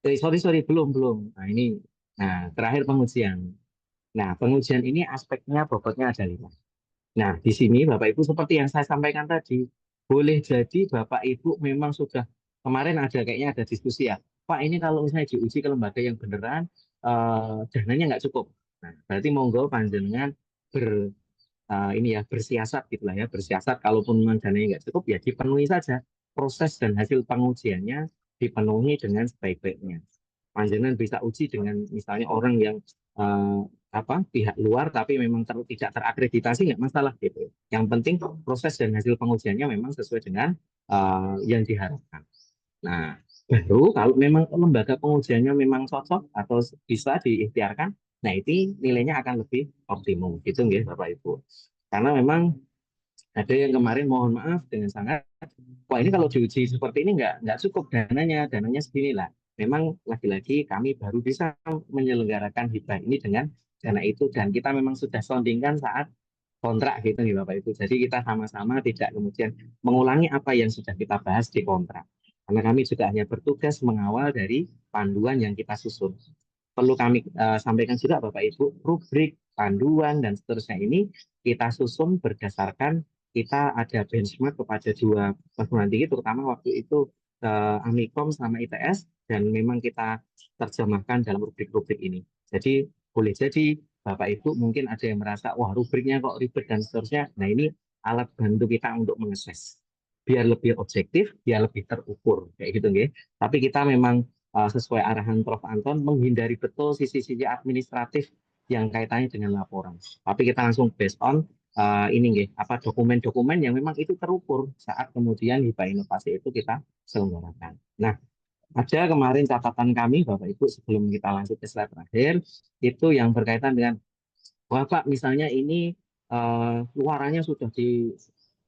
Sorry, belum. Nah, terakhir pengujian. Nah, pengujian ini aspeknya bobotnya ada 5. Nah, di sini Bapak Ibu seperti yang saya sampaikan tadi, boleh jadi Bapak Ibu memang sudah, kemarin kayaknya ada diskusi ya, Pak ini kalau misalnya diuji ke lembaga yang beneran, dananya nggak cukup. Nah, berarti monggo panjenengan bersiasat gitulah ya, bersiasat kalaupun memang dananya nggak cukup ya dipenuhi saja, proses dan hasil pengujiannya dipenuhi dengan sebaik-baiknya. Panjenengan bisa uji dengan misalnya orang yang pihak luar tapi memang tidak terakreditasi, nggak masalah gitu. Yang penting proses dan hasil pengujiannya memang sesuai dengan yang diharapkan. Nah, baru kalau memang lembaga pengujiannya memang cocok atau bisa diikhtiarkan, nah itu nilainya akan lebih optimum gitu nggih Bapak Ibu. Karena memang ada yang kemarin mohon maaf dengan sangat, wah ini kalau diuji seperti ini nggak cukup dananya segini lah. Memang lagi-lagi kami baru bisa menyelenggarakan hibah ini dengan dana itu, dan kita memang sudah sondingkan saat kontrak gitu nih Bapak Ibu. Jadi kita sama-sama tidak kemudian mengulangi apa yang sudah kita bahas di kontrak. Karena kami juga hanya bertugas mengawal dari panduan yang kita susun. Perlu kami sampaikan juga Bapak Ibu, rubrik, panduan, dan seterusnya ini kita susun berdasarkan kita ada benchmark kepada 2 perguruan tinggi, terutama waktu itu Amikom sama ITS, dan memang kita terjemahkan dalam rubrik-rubrik ini. Jadi boleh jadi Bapak Ibu mungkin ada yang merasa, wah rubriknya kok ribet dan seterusnya. Nah ini alat bantu kita untuk mengakses. Biar lebih objektif, biar lebih terukur. Kayak gitu nggih. Tapi kita memang sesuai arahan Prof. Anton, menghindari betul sisi-sisi administratif yang kaitannya dengan laporan. Tapi kita langsung based on dokumen-dokumen yang memang itu terukur saat kemudian hibah inovasi itu kita selenggarakan. Nah, ada kemarin catatan kami Bapak Ibu sebelum kita lanjut ke slide terakhir, itu yang berkaitan dengan, wah Pak misalnya ini luarannya sudah di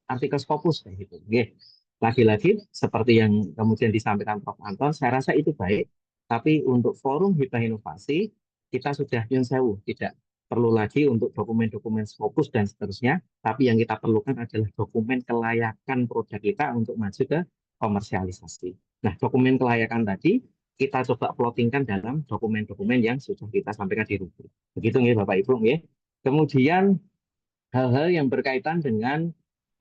artikel Scopus kayak gitu. Oke. Lagi-lagi seperti yang kemudian disampaikan Prof. Anton, saya rasa itu baik. Tapi untuk forum hibah inovasi kita sudah nyun sewu, tidak perlu lagi untuk dokumen-dokumen Scopus dan seterusnya. Tapi yang kita perlukan adalah dokumen kelayakan produk kita untuk maju ke komersialisasi. Nah, dokumen kelayakan tadi kita coba plottingkan dalam dokumen-dokumen yang sudah kita sampaikan di rubrik. Begitu nih Bapak Ibu. Ya. Kemudian hal-hal yang berkaitan dengan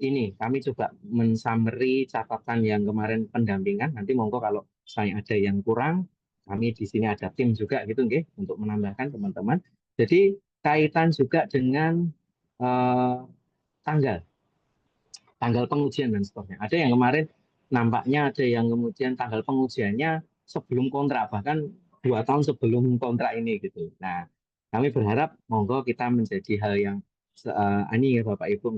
ini, kami coba mensummary catatan yang kemarin pendampingan. Nanti monggo kalau misalnya ada yang kurang, kami di sini ada tim juga gitu nggih untuk menambahkan teman-teman. Jadi kaitan juga dengan eh, tanggal pengujian dan seterusnya. Ada yang kemarin nampaknya ada yang kemudian tanggal pengujiannya sebelum kontrak, bahkan 2 tahun sebelum kontrak ini gitu. Nah, kami berharap monggo kita menjadi hal yang ini ya Bapak Ibu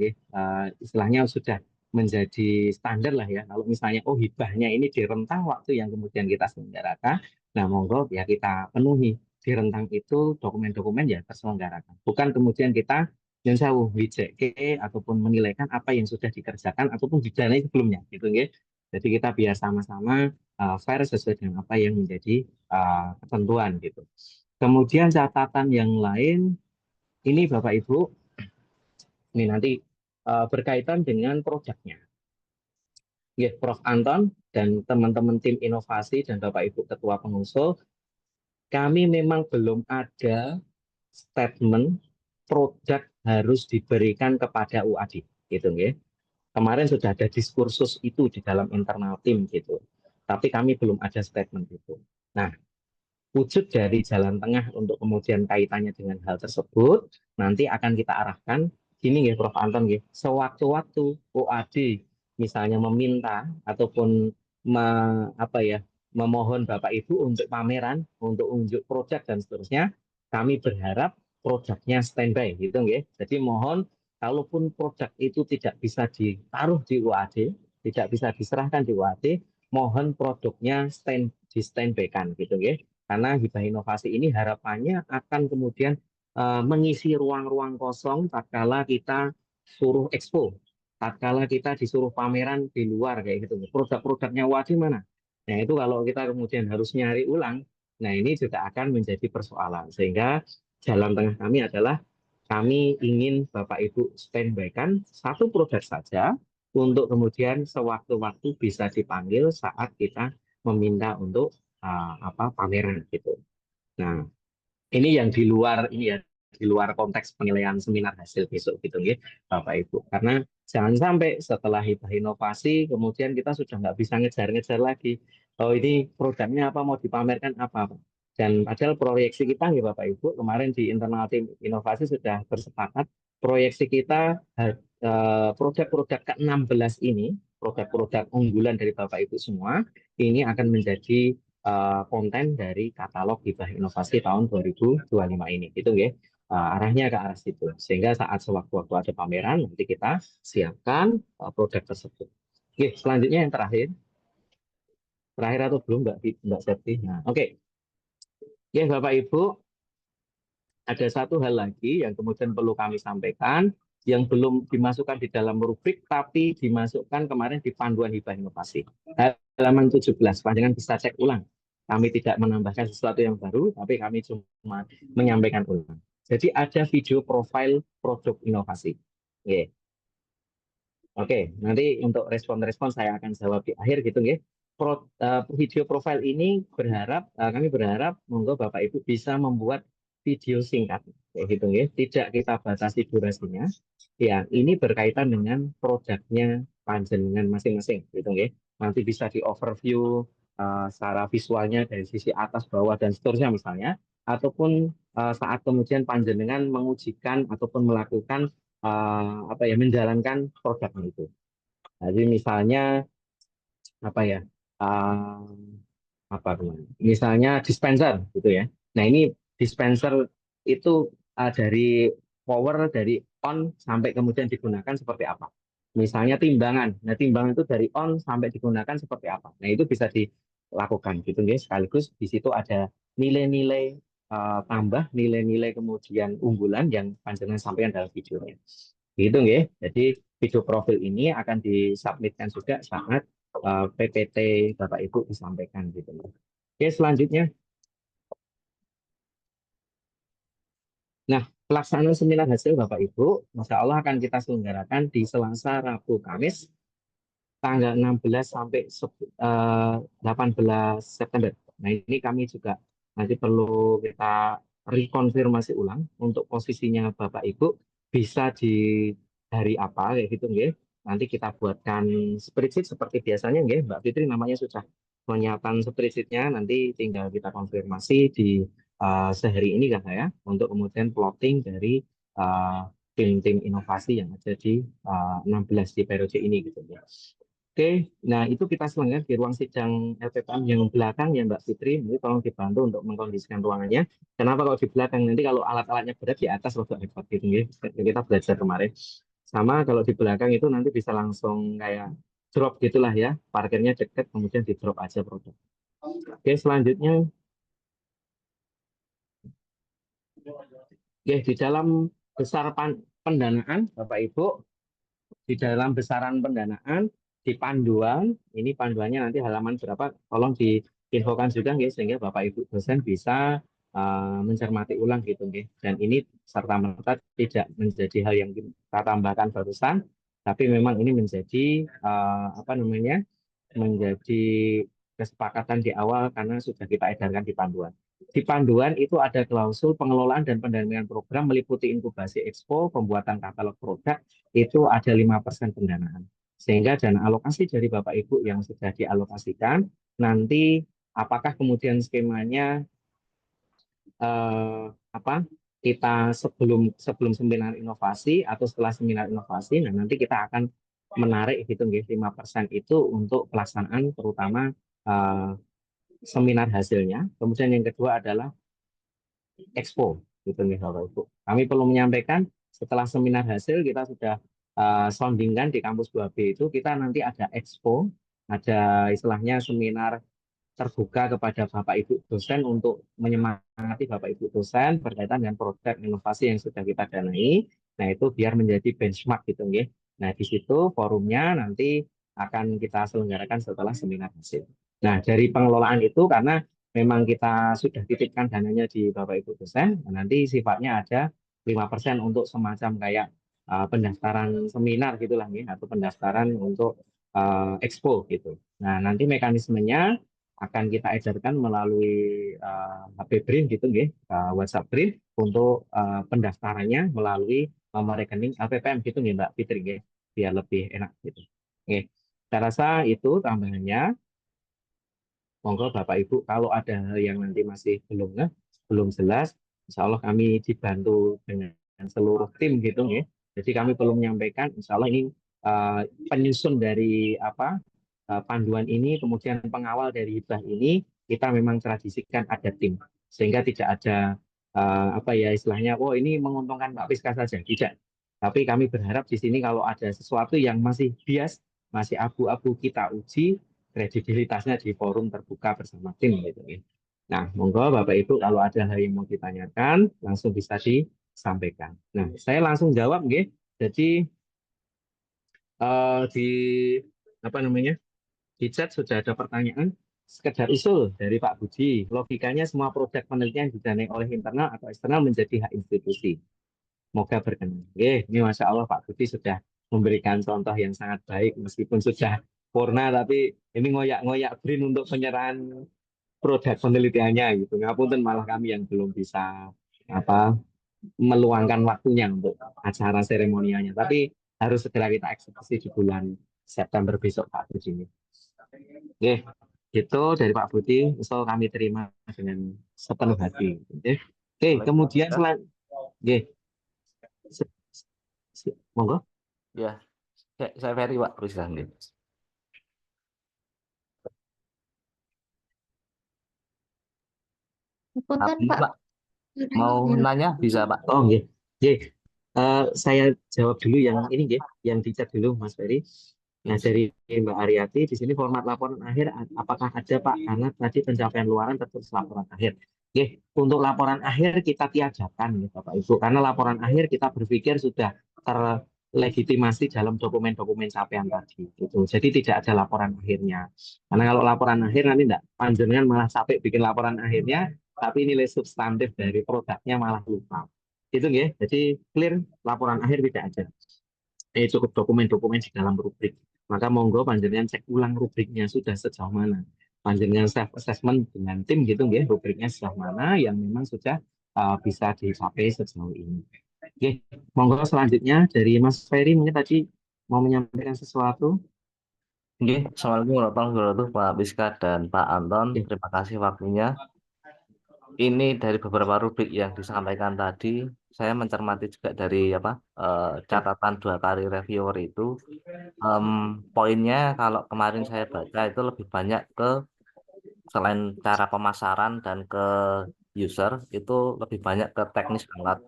istilahnya sudah menjadi standar lah ya. Kalau misalnya hibahnya ini di rentang waktu yang kemudian kita selenggarakan, nah monggo ya kita penuhi di rentang itu dokumen-dokumen ya terselenggarakan. Bukan kemudian kita yang saya WJK ataupun menilaikan apa yang sudah dikerjakan ataupun didanai sebelumnya gitu ya. Jadi kita biar sama-sama fair sesuai dengan apa yang menjadi ketentuan gitu. Kemudian catatan yang lain ini Bapak Ibu, ini nanti berkaitan dengan produknya. Ya, Prof. Anton dan teman-teman tim inovasi dan Bapak Ibu Ketua Pengusul, kami memang belum ada statement produk harus diberikan kepada UAD gitu nggih. Kemarin sudah ada diskursus itu di dalam internal tim gitu. Tapi kami belum ada statement itu. Nah, wujud dari jalan tengah untuk kemudian kaitannya dengan hal tersebut nanti akan kita arahkan gini ya Prof Anton ya. Sewaktu-waktu UAD misalnya meminta ataupun memohon Bapak Ibu untuk pameran, untuk unjuk produk dan seterusnya, kami berharap produknya standby gitu ya. Jadi mohon kalaupun produk itu tidak bisa ditaruh di UAD, tidak bisa diserahkan di UAD, mohon produknya di standby-kan gitu ya. Karena hibah inovasi ini harapannya akan kemudian mengisi ruang-ruang kosong tatkala kita suruh expo, tatkala kita disuruh pameran di luar kayak gitu. Produk-produknya wajib mana? Nah itu kalau kita kemudian harus nyari ulang, nah ini juga akan menjadi persoalan. Sehingga jalan tengah kami adalah kami ingin Bapak Ibu standby-kan satu produk saja untuk kemudian sewaktu-waktu bisa dipanggil saat kita meminta untuk pameran gitu. Nah, ini yang di luar ini ya, di luar konteks penilaian seminar hasil besok gitu ya, Bapak Ibu. Karena jangan sampai setelah hibah inovasi kemudian kita sudah nggak bisa ngejar-ngejar lagi. Oh ini produknya apa, mau dipamerkan apa. Dan padahal proyeksi kita ya Bapak Ibu, kemarin di internal tim inovasi sudah bersepakat proyeksi kita produk-produk ke-16 ini, produk-produk unggulan dari Bapak Ibu semua, ini akan menjadi konten dari katalog hibah inovasi tahun 2025 ini gitu ya. Arahnya ke arah situ sehingga saat sewaktu-waktu ada pameran nanti kita siapkan produk tersebut. Oke, selanjutnya yang terakhir atau belum Mbak Septi. Nah, oke. Ya Bapak Ibu, ada satu hal lagi yang kemudian perlu kami sampaikan yang belum dimasukkan di dalam rubrik tapi dimasukkan kemarin di panduan hibah inovasi. Halaman 17, panjangan bisa cek ulang. Kami tidak menambahkan sesuatu yang baru, tapi kami cuma menyampaikan ulang. Jadi ada video profil produk inovasi. Oke, nanti untuk respon-respon saya akan jawab di akhir gitu ya. Video profil ini kami berharap monggo Bapak Ibu bisa membuat video singkat kayak gitu ya. Tidak kita batasi durasinya. Ya, ini berkaitan dengan produknya panjenengan masing-masing gitu ya. Nanti bisa di overview secara visualnya dari sisi atas, bawah dan seterusnya misalnya, ataupun saat kemudian panjenengan mengujikan ataupun melakukan menjalankan produknya itu. Jadi misalnya misalnya dispenser gitu ya. Nah ini dispenser itu dari power dari on sampai kemudian digunakan seperti apa. Misalnya timbangan. Nah timbangan itu dari on sampai digunakan seperti apa. Nah itu bisa dilakukan gitu ya. Sekaligus di situ ada nilai-nilai tambah, nilai-nilai kemudian unggulan yang panjenengan sampaikan dalam videonya. Gitu ya. Jadi video profil ini akan disubmitkan juga saat PPT Bapak Ibu disampaikan gitu. Oke, selanjutnya. Nah, pelaksanaan seminar hasil Bapak Ibu, Masya Allah akan kita selenggarakan di Selasa, Rabu, Kamis, tanggal 16 sampai 18 September. Nah, ini kami juga nanti perlu kita rekonfirmasi ulang untuk posisinya Bapak Ibu bisa di hari apa kayak gitu nggih. Nanti kita buatkan spreadsheet seperti biasanya nggih. Mbak Fitri namanya sudah menyiapkan spreadsheet-nya, nanti tinggal kita konfirmasi di sehari ini kan saya untuk kemudian plotting dari tim-tim inovasi yang ada di 16 di periode ini gitu ya. Oke, nah itu kita selenggarakan di ruang sidang LPPM yang belakang ya Mbak Fitri. Jadi tolong dibantu untuk mengkondisikan ruangannya. Kenapa kalau di belakang? Nanti kalau alat-alatnya berat di atas roda repot gitu ya. Kita belajar kemarin. Sama kalau di belakang itu nanti bisa langsung kayak drop gitulah ya. Parkirnya dekat kemudian di drop aja produk. Oke, selanjutnya. Oke, di dalam besar pendanaan Bapak Ibu, di dalam besaran pendanaan di panduan, ini panduannya nanti halaman berapa, tolong diinfokan juga nggih, sehingga Bapak Ibu dosen bisa mencermati ulang gitu nggih. Dan ini serta merta tidak menjadi hal yang kita tambahkan barusan, tapi memang ini menjadi menjadi kesepakatan di awal karena sudah kita edarkan di panduan. di panduan itu ada klausul pengelolaan dan pendanaan program meliputi inkubasi expo, pembuatan katalog produk, itu ada 5% pendanaan. Sehingga dana alokasi dari Bapak Ibu yang sudah dialokasikan, nanti apakah kemudian skemanya kita sebelum seminar inovasi atau setelah seminar inovasi, nah nanti kita akan menarik gitu 5% itu untuk pelaksanaan terutama seminar hasilnya. Kemudian yang kedua adalah expo gitu nih Bapak Ibu. Kami perlu menyampaikan setelah seminar hasil kita sudah soundingkan di kampus 2B itu kita nanti ada expo, ada istilahnya seminar terbuka kepada Bapak Ibu dosen untuk menyemangati Bapak Ibu dosen berkaitan dengan produk inovasi yang sudah kita danai. Nah, itu biar menjadi benchmark gitu ya. Nah, di situ forumnya nanti akan kita selenggarakan setelah seminar hasil. Nah, dari pengelolaan itu karena memang kita sudah titipkan dananya di Bapak Ibu dosen, nanti sifatnya ada 5% untuk semacam kayak pendaftaran seminar gitulah ya, atau pendaftaran untuk expo gitu. Nah, nanti mekanismenya akan kita edarkan melalui HP BRIN gitu nggih, WhatsApp BRIN untuk pendaftarannya melalui nomor rekening LPPM gitu nih Mbak Fitri nggih, biar lebih enak gitu. Oke. Saya rasa itu tambahannya. Monggo Bapak Ibu kalau ada hal yang nanti masih belum jelas, insya Allah kami dibantu dengan seluruh tim gitu nggih. Jadi kami perlu menyampaikan, insya Allah ini penyusun dari panduan ini, kemudian pengawal dari hibah ini, kita memang tradisikan ada tim. Sehingga tidak ada istilahnya, oh ini menguntungkan Pak Piska saja. Tidak. Tapi kami berharap di sini kalau ada sesuatu yang masih bias, masih abu-abu kita uji, kredibilitasnya di forum terbuka bersama tim. Gitu. Nah, monggo Bapak Ibu kalau ada hal yang mau ditanyakan, langsung bisa disampaikan. Nah, saya langsung jawab, nggih. Jadi di di chat sudah ada pertanyaan sekedar usul dari Pak Budi. Logikanya semua produk penelitian didanai oleh internal atau eksternal menjadi hak institusi. Moga berkenan. Ini Masya Allah Pak Budi sudah memberikan contoh yang sangat baik meskipun sudah purna tapi ini ngoyak-ngoyak BRIN untuk penyerahan produk penelitiannya gitu. Ngapunten malah kami yang belum bisa meluangkan waktunya untuk acara seremonialnya. Tapi harus segera kita eksekusi di bulan September besok Pak Budi ini. Oke, itu dari Pak Budi, so kami terima dengan sepenuh hati. Oke, kemudian monggo. Ya, saya Ferry Pak, teruskan. Punten Pak. Pak, mau nanya bisa Pak? Oh, nggih. Saya jawab dulu yang ini nggih, yang di chat dulu Mas Ferry. Nah, dari Mbak Aryati, di sini format laporan akhir apakah ada Pak? Karena tadi pencapaian luaran tertulis laporan akhir. Oke, untuk laporan akhir kita tiadakan ya Bapak Ibu, karena laporan akhir kita berpikir sudah terlegitimasi dalam dokumen-dokumen capaian tadi. Gitu. Jadi tidak ada laporan akhirnya. Karena kalau laporan akhir nanti enggak, panjenengan malah capek bikin laporan akhirnya, tapi nilai substantif dari produknya malah lupa. Itu ya, jadi clear laporan akhir tidak ada. Cukup dokumen-dokumen di dalam rubrik. Maka monggo panjenengan cek ulang rubriknya sudah sejauh mana. Panjenengan self assessment dengan tim gitu ya, rubriknya sejauh mana yang memang sudah bisa dicapai sejauh ini. Oke, monggo selanjutnya dari Mas Ferry mungkin tadi mau menyampaikan sesuatu. Oke, Assalamualaikum warahmatullahi wabarakatuh Pak Biska dan Pak Anton. Terima kasih waktunya. Ini dari beberapa rubrik yang disampaikan tadi, saya mencermati juga dari catatan 2 kali reviewer itu. Poinnya kalau kemarin saya baca itu lebih banyak ke selain cara pemasaran dan ke user itu lebih banyak ke teknis alat.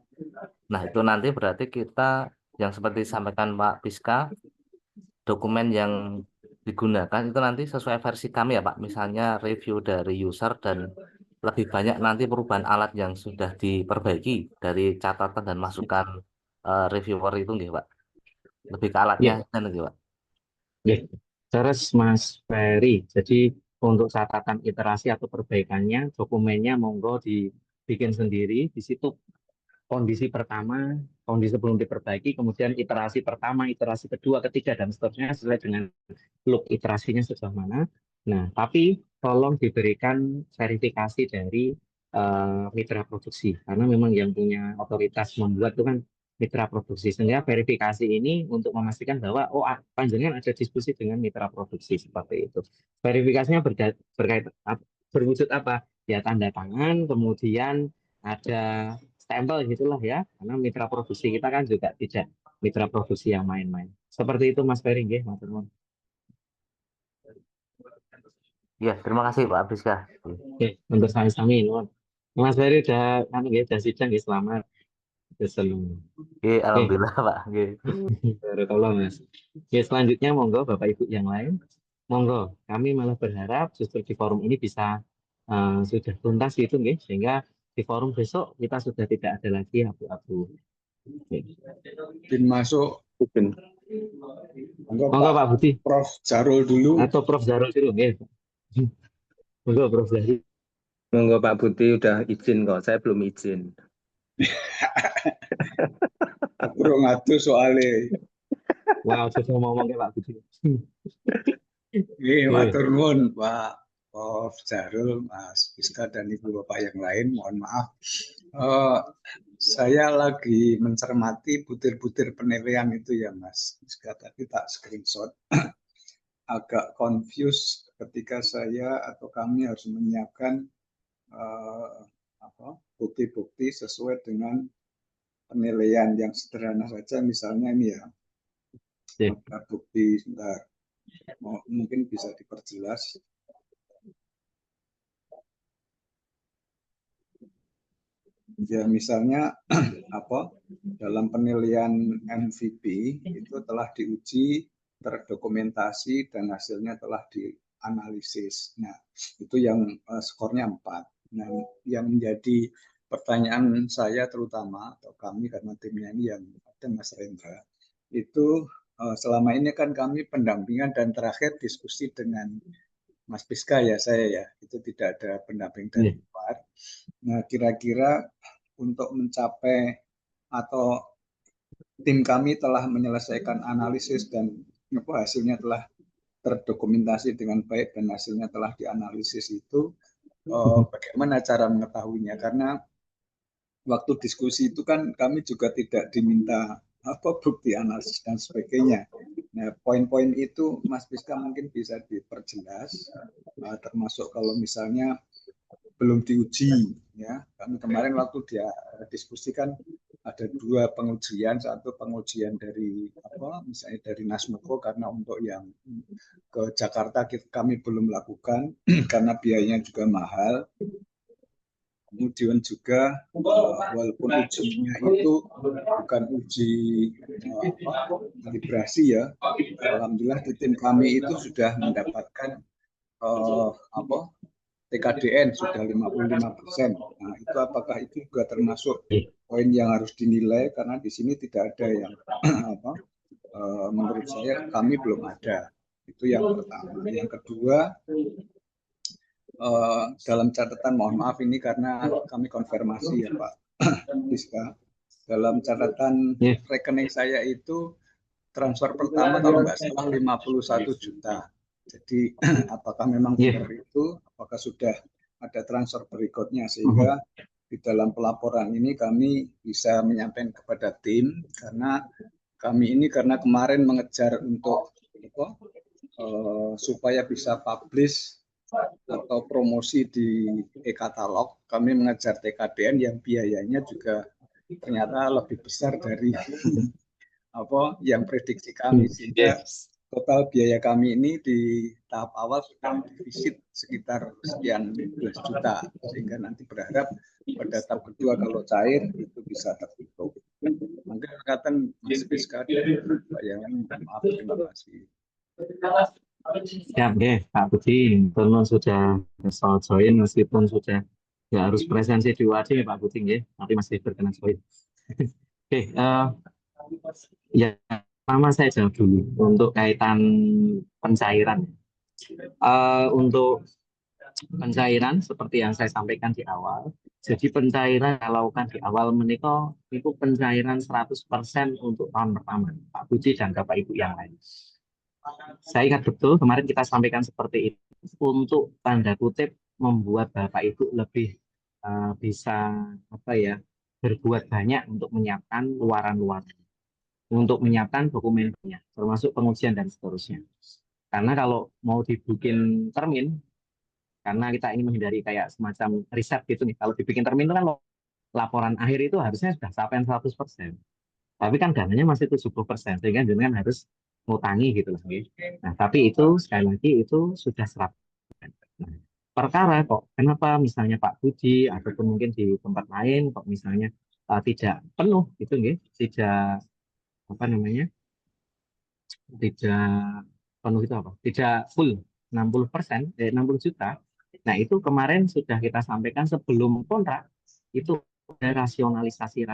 Nah itu nanti berarti kita yang seperti disampaikan Pak Piska, dokumen yang digunakan itu nanti sesuai versi kami ya Pak. Misalnya review dari user dan lebih banyak nanti perubahan alat yang sudah diperbaiki dari catatan dan masukan reviewer itu nggih Pak. Lebih ke alatnya kan nggih Pak. Terus Mas Ferry, jadi untuk catatan iterasi atau perbaikannya, dokumennya monggo dibikin sendiri. Di situ kondisi pertama, kondisi sebelum diperbaiki, kemudian iterasi pertama, iterasi kedua, ketiga, dan seterusnya sesuai dengan look iterasinya sejauh mana. Nah, tapi tolong diberikan verifikasi dari mitra produksi, karena memang yang punya otoritas membuat itu kan mitra produksi. Sehingga verifikasi ini untuk memastikan bahwa panjenengan ada diskusi dengan mitra produksi seperti itu. Verifikasinya berwujud apa? Ya tanda tangan, kemudian ada stempel gitulah ya, karena mitra produksi kita kan juga tidak mitra produksi yang main-main. Seperti itu Mas Ferry, nggih, Mas Firman. Ya, terima kasih Pak Biska. Oke, untuk sami-sami nuwun. Mas Ferry udah udah sidang nggih, selamat. Seneng. Oke, alhamdulillah Pak. Oke. Barakallah, Mas. Oke, selanjutnya monggo Bapak Ibu yang lain. Monggo, kami malah berharap justru di forum ini bisa sudah tuntas gitu nggih, sehingga di forum besok kita sudah tidak ada lagi abu-abu. Bin masuk. Monggo Pak Budi Prof Jarul dulu. atau Prof Zarul dulu nggih. Monggo Prof Zarul. Monggo Pak Budi udah izin kok, saya belum izin. Aku ngadu soalnya. Wow, sudah ngomong ke Pak Budi. Nggih, matur nuwun Pak Prof Jarul, Mas Biska dan Ibu Bapak yang lain. Mohon maaf. Saya lagi mencermati butir-butir penilaian itu ya Mas Biska, tadi tak screenshot. Agak confused ketika saya atau kami harus menyiapkan bukti-bukti sesuai dengan penilaian yang sederhana saja, misalnya ini ya, ada bukti, sebentar, mungkin bisa diperjelas. Ya misalnya dalam penilaian MVP itu telah diuji, terdokumentasi dan hasilnya telah dianalisis. Nah itu yang skornya 4. Nah yang menjadi pertanyaan saya terutama atau kami karena timnya ini yang ada Mas Rendra itu selama ini kan kami pendampingan dan terakhir diskusi dengan Mas Biska ya saya ya, itu tidak ada pendamping dari luar. Nah kira-kira untuk mencapai atau tim kami telah menyelesaikan analisis dan hasilnya telah terdokumentasi dengan baik dan hasilnya telah dianalisis itu, bagaimana cara mengetahuinya? Karena waktu diskusi itu kan kami juga tidak diminta bukti analisis dan sebagainya. Nah, poin-poin itu Mas Biska mungkin bisa diperjelas, termasuk kalau misalnya belum diuji, ya. Kami kemarin waktu dia diskusikan ada 2 pengujian, satu pengujian dari misalnya dari Nasmoko karena untuk yang ke Jakarta kami belum lakukan karena biayanya juga mahal. Kemudian juga walaupun ujinya itu bukan uji kalibrasi ya, alhamdulillah di tim kami itu sudah mendapatkan TKDN sudah 55%. Nah itu apakah itu juga termasuk poin yang harus dinilai karena di sini tidak ada yang menurut saya kami belum ada. Itu yang pertama. Yang kedua, dalam catatan, mohon maaf ini karena kami konfirmasi ya Pak Biska, dalam catatan rekening saya itu transfer pertama kalau nggak salah 51 juta. Jadi apakah memang benar itu, apakah sudah ada transfer berikutnya, sehingga di dalam pelaporan ini kami bisa menyampaikan kepada tim, karena kami ini karena kemarin mengejar untuk supaya bisa publish atau promosi di e-katalog, kami mengejar TKDN yang biayanya juga ternyata lebih besar dari yang prediksi kami, sehingga total biaya kami ini di tahap awal sudah defisit sekitar sekian belas juta, sehingga nanti berharap pada tahap kedua kalau cair itu bisa tertutup. Mungkin berkaitan Mas Biska, maaf, terima kasih. Ya, Pak Budi, Tono sudah join meskipun sudah nggak harus presensi di UAD Pak Budi, tapi masih berkenan join. Oke, ya pertama saya jawab dulu untuk kaitan pencairan. Untuk pencairan seperti yang saya sampaikan di awal, jadi pencairan dilakukan di awal menikah itu pencairan 100% untuk tahun pertama, Pak Budi dan Bapak Ibu yang lain. Saya ingat betul kemarin kita sampaikan seperti itu untuk tanda kutip membuat Bapak Ibu lebih bisa apa ya berbuat banyak untuk menyiapkan luaran-luaran, untuk menyiapkan dokumennya, termasuk pengujian dan seterusnya. Karena kalau mau dibikin termin, karena kita ingin menghindari kayak semacam riset gitu nih, kalau dibikin termin itu kan laporan akhir itu harusnya sudah sampai 100%. Tapi kan dananya masih 70%, sehingga jenengan harus ngutangi gitu loh. Nah, tapi itu sekali lagi itu sudah 100%. Nah, perkara kok kenapa misalnya Pak Budi ataupun mungkin di tempat lain kok misalnya tidak penuh gitu nggih, tidak apa namanya? Tidak penuh itu apa? Tidak full 60%, 60 juta. Nah, itu kemarin sudah kita sampaikan sebelum kontrak itu ada rasionalisasi.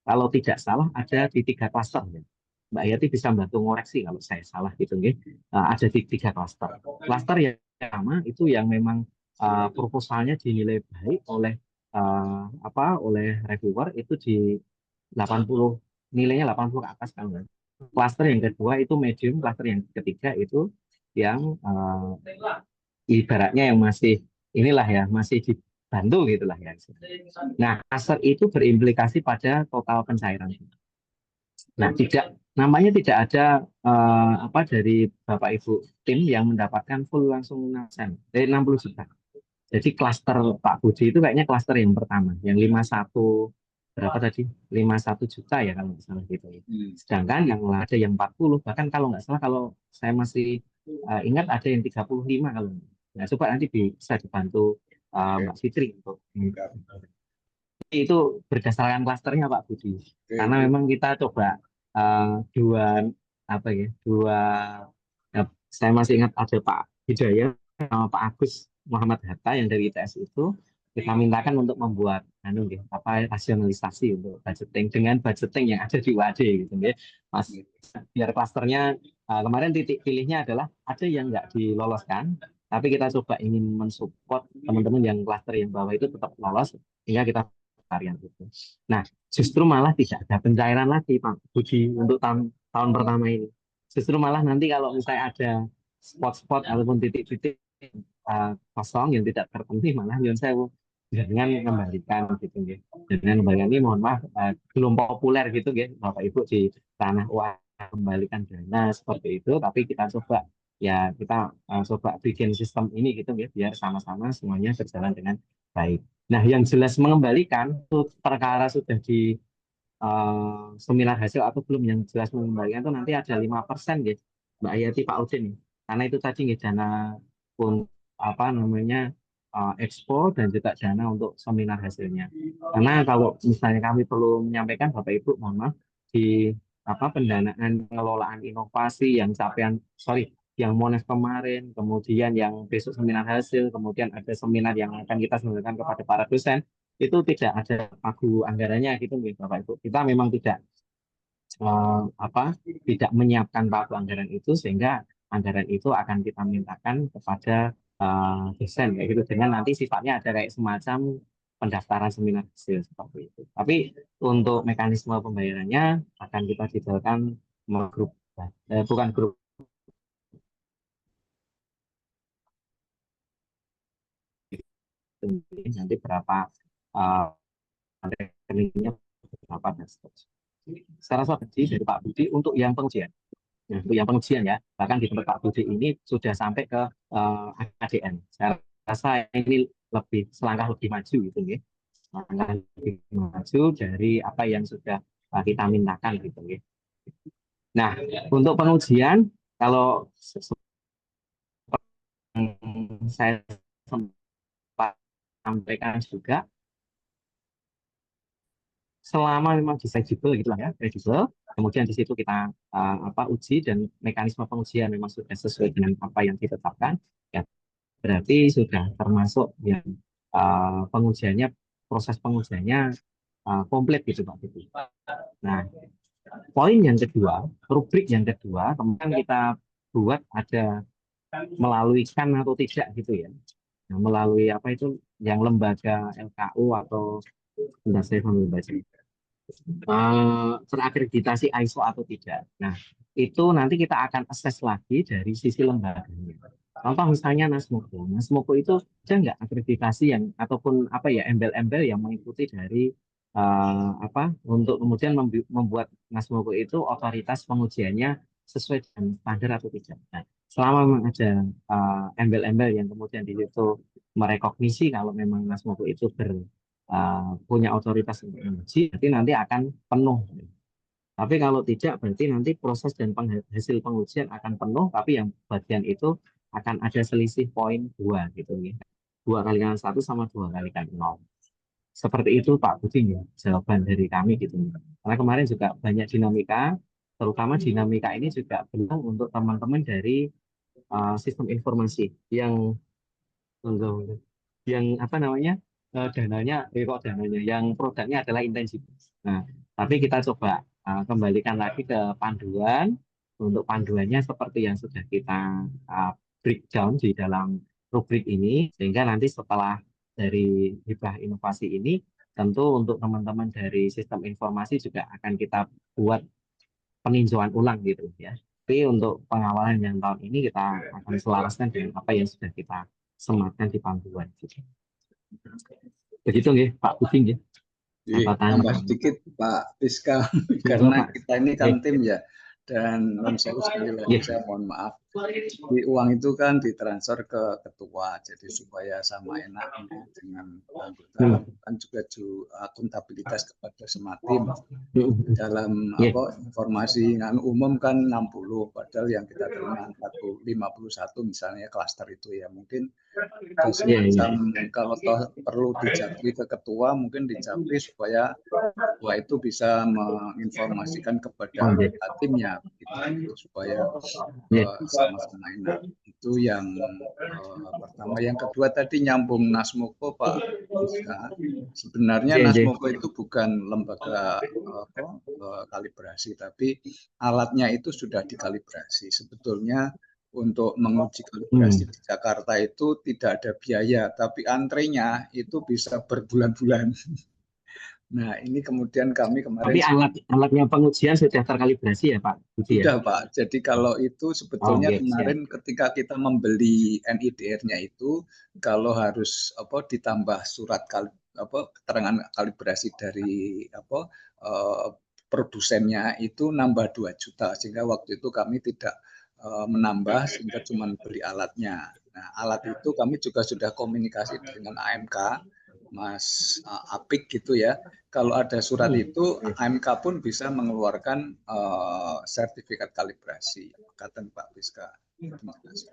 Kalau tidak salah ada di 3 klaster ya. Mbak Yati bisa bantu ngoreksi kalau saya salah gitu nggih. Ada di 3 klaster. Klaster yang pertama itu yang memang proposalnya dinilai baik oleh oleh reviewer itu di 80, nilainya 80 ke atas kan. Klaster yang kedua itu medium, klaster yang ketiga itu yang ibaratnya yang masih inilah ya, masih dibantu gitulah ya. Nah, klaster itu berimplikasi pada total pencairan. Nah, namanya tidak ada dari Bapak Ibu tim yang mendapatkan full langsung 6%, dari 60 juta. Jadi klaster Pak Budi itu kayaknya klaster yang pertama, yang 51 berapa tadi? 51 juta ya kalau nggak salah gitu. Sedangkan yang ada yang 40, bahkan kalau nggak salah kalau saya masih ingat ada yang 35 kalau. Nah, coba nanti bisa dibantu Mbak Fitri untuk itu berdasarkan klasternya Pak Budi. Karena memang kita coba dua saya masih ingat ada Pak Hidayat sama Pak Agus Muhammad Hatta yang dari ITS itu kita mintakan untuk membuat rasionalisasi untuk budgeting dengan budgeting yang ada di UAD gitu ya. Mas, biar klasternya kemarin titik pilihnya adalah ada yang nggak diloloskan, tapi kita coba ingin mensupport teman-teman yang klaster yang bawah itu tetap lolos sehingga kita varian itu. Nah, justru malah tidak ada pencairan lagi Pak Budi untuk tahun pertama ini. Justru malah nanti kalau misalnya ada spot-spot ataupun titik-titik kosong yang tidak terpenuhi malah yang saya dengan mengembalikan gitu ya. Dengan kembalikan ini mohon maaf belum populer gitu ya Bapak Ibu di tanah uang kembalikan dana seperti itu, tapi kita coba coba bikin sistem ini gitu ya biar sama-sama semuanya berjalan dengan baik. Nah, yang jelas mengembalikan itu perkara sudah di seminar hasil atau belum, yang jelas mengembalikan itu nanti ada 5% gitu Mbak Ayati Pak Udin. Karena itu tadi nih dana pun expo dan juga dana untuk seminar hasilnya. Karena kalau misalnya kami perlu menyampaikan Bapak Ibu mohon maaf di pendanaan pengelolaan inovasi yang yang Mones kemarin, kemudian yang besok seminar hasil, kemudian ada seminar yang akan kita selenggarakan kepada para dosen, itu tidak ada pagu anggarannya gitu Bapak Ibu. Kita memang tidak tidak menyiapkan pagu anggaran itu sehingga anggaran itu akan kita mintakan kepada dosen kayak gitu dengan nanti sifatnya ada kayak semacam pendaftaran seminar hasil seperti itu. Tapi untuk mekanisme pembayarannya akan kita detailkan grup bukan grup nanti berapa rekeningnya berapa dan seterusnya. Secara strategi dari Pak Budi untuk yang pengujian. Nah, untuk yang pengujian ya, bahkan di tempat Pak Budi ini sudah sampai ke ADN. Saya rasa ini selangkah lebih maju gitu ya. Selangkah lebih maju dari apa yang sudah kita mintakan gitu ya. Nah, untuk pengujian kalau saya sempat sampaikan juga selama memang desainable gitu lah ya, kredibel, kemudian di situ kita uji dan mekanisme pengujian memang sudah sesuai dengan apa yang ditetapkan, ya berarti sudah termasuk yang proses pengujiannya komplit gitu Pak Budi. Nah, poin yang kedua, rubrik yang kedua, kemudian kita buat ada melalui kan atau tidak gitu ya. Nah, melalui yang lembaga LKU atau sudah saya sambil baca. Terakreditasi ISO atau tidak. Nah, itu nanti kita akan assess lagi dari sisi lembaganya. Contoh misalnya Nasmoko. Nasmoko itu ada nggak akreditasi yang ataupun apa ya embel-embel yang mengikuti dari apa untuk kemudian membuat Nasmoko itu otoritas pengujiannya sesuai dengan standar atau tidak. Nah, selama memang ada embel-embel yang kemudian di situ merekognisi kalau memang Nasmoko itu punya otoritas untuk menguji, berarti nanti akan penuh. Tapi kalau tidak, berarti nanti proses dan hasil pengujian akan penuh, tapi yang bagian itu akan ada selisih poin 2 gitu ya. 2 kali 1 sama 2 kali 0. Seperti itu Pak Budi ya, jawaban dari kami gitu. Karena kemarin juga banyak dinamika, terutama dinamika ini juga belum untuk teman-teman dari sistem informasi yang apa namanya kok dananya, yang produknya adalah intensif. Nah, tapi kita coba kembalikan lagi ke panduan. Untuk panduannya seperti yang sudah kita breakdown di dalam rubrik ini, sehingga nanti setelah dari hibah inovasi ini, tentu untuk teman-teman dari sistem informasi juga akan kita buat peninjauan ulang gitu ya. Tapi untuk pengawalan yang tahun ini kita akan selaraskan dengan apa yang sudah kita sematkan di panduan gitu. Begitu nggih Pak Budi nggih. Tambah sedikit Pak Piska, karena kita ini kan tim ya, dan non-sewu sekali lagi saya mohon maaf. Di uang itu kan ditransfer ke ketua, jadi supaya sama enaknya dengan anggota kan juga akuntabilitas kepada semua tim. Dalam informasi umum kan 60, padahal yang kita terima 51 misalnya klaster itu ya, mungkin kalau perlu dicapri ke ketua, mungkin dicapri supaya ketua itu bisa menginformasikan kepada timnya gitu, supaya sama-sama enak. Itu yang pertama. Yang kedua tadi nyambung Nasmoko Pak Rizka. Sebenarnya Nasmoko itu bukan lembaga kalibrasi, tapi alatnya itu sudah dikalibrasi. Sebetulnya untuk menguji kalibrasi di Jakarta itu tidak ada biaya, tapi antrenya itu bisa berbulan-bulan. Nah, ini kemudian kami kemarin... Tapi alatnya pengujian sudah terkalibrasi ya Pak Budi? Sudah Pak, jadi kalau itu sebetulnya kemarin ketika kita membeli NIDR-nya itu, kalau harus ditambah surat keterangan kalibrasi dari produsennya itu nambah 2 juta, sehingga waktu itu kami tidak menambah, sehingga cuma beli alatnya. Nah, alat itu kami juga sudah komunikasi dengan AMK, Mas Apik gitu ya. Kalau ada surat itu, AMK pun bisa mengeluarkan sertifikat kalibrasi. Kata Pak Piska. Terima kasih.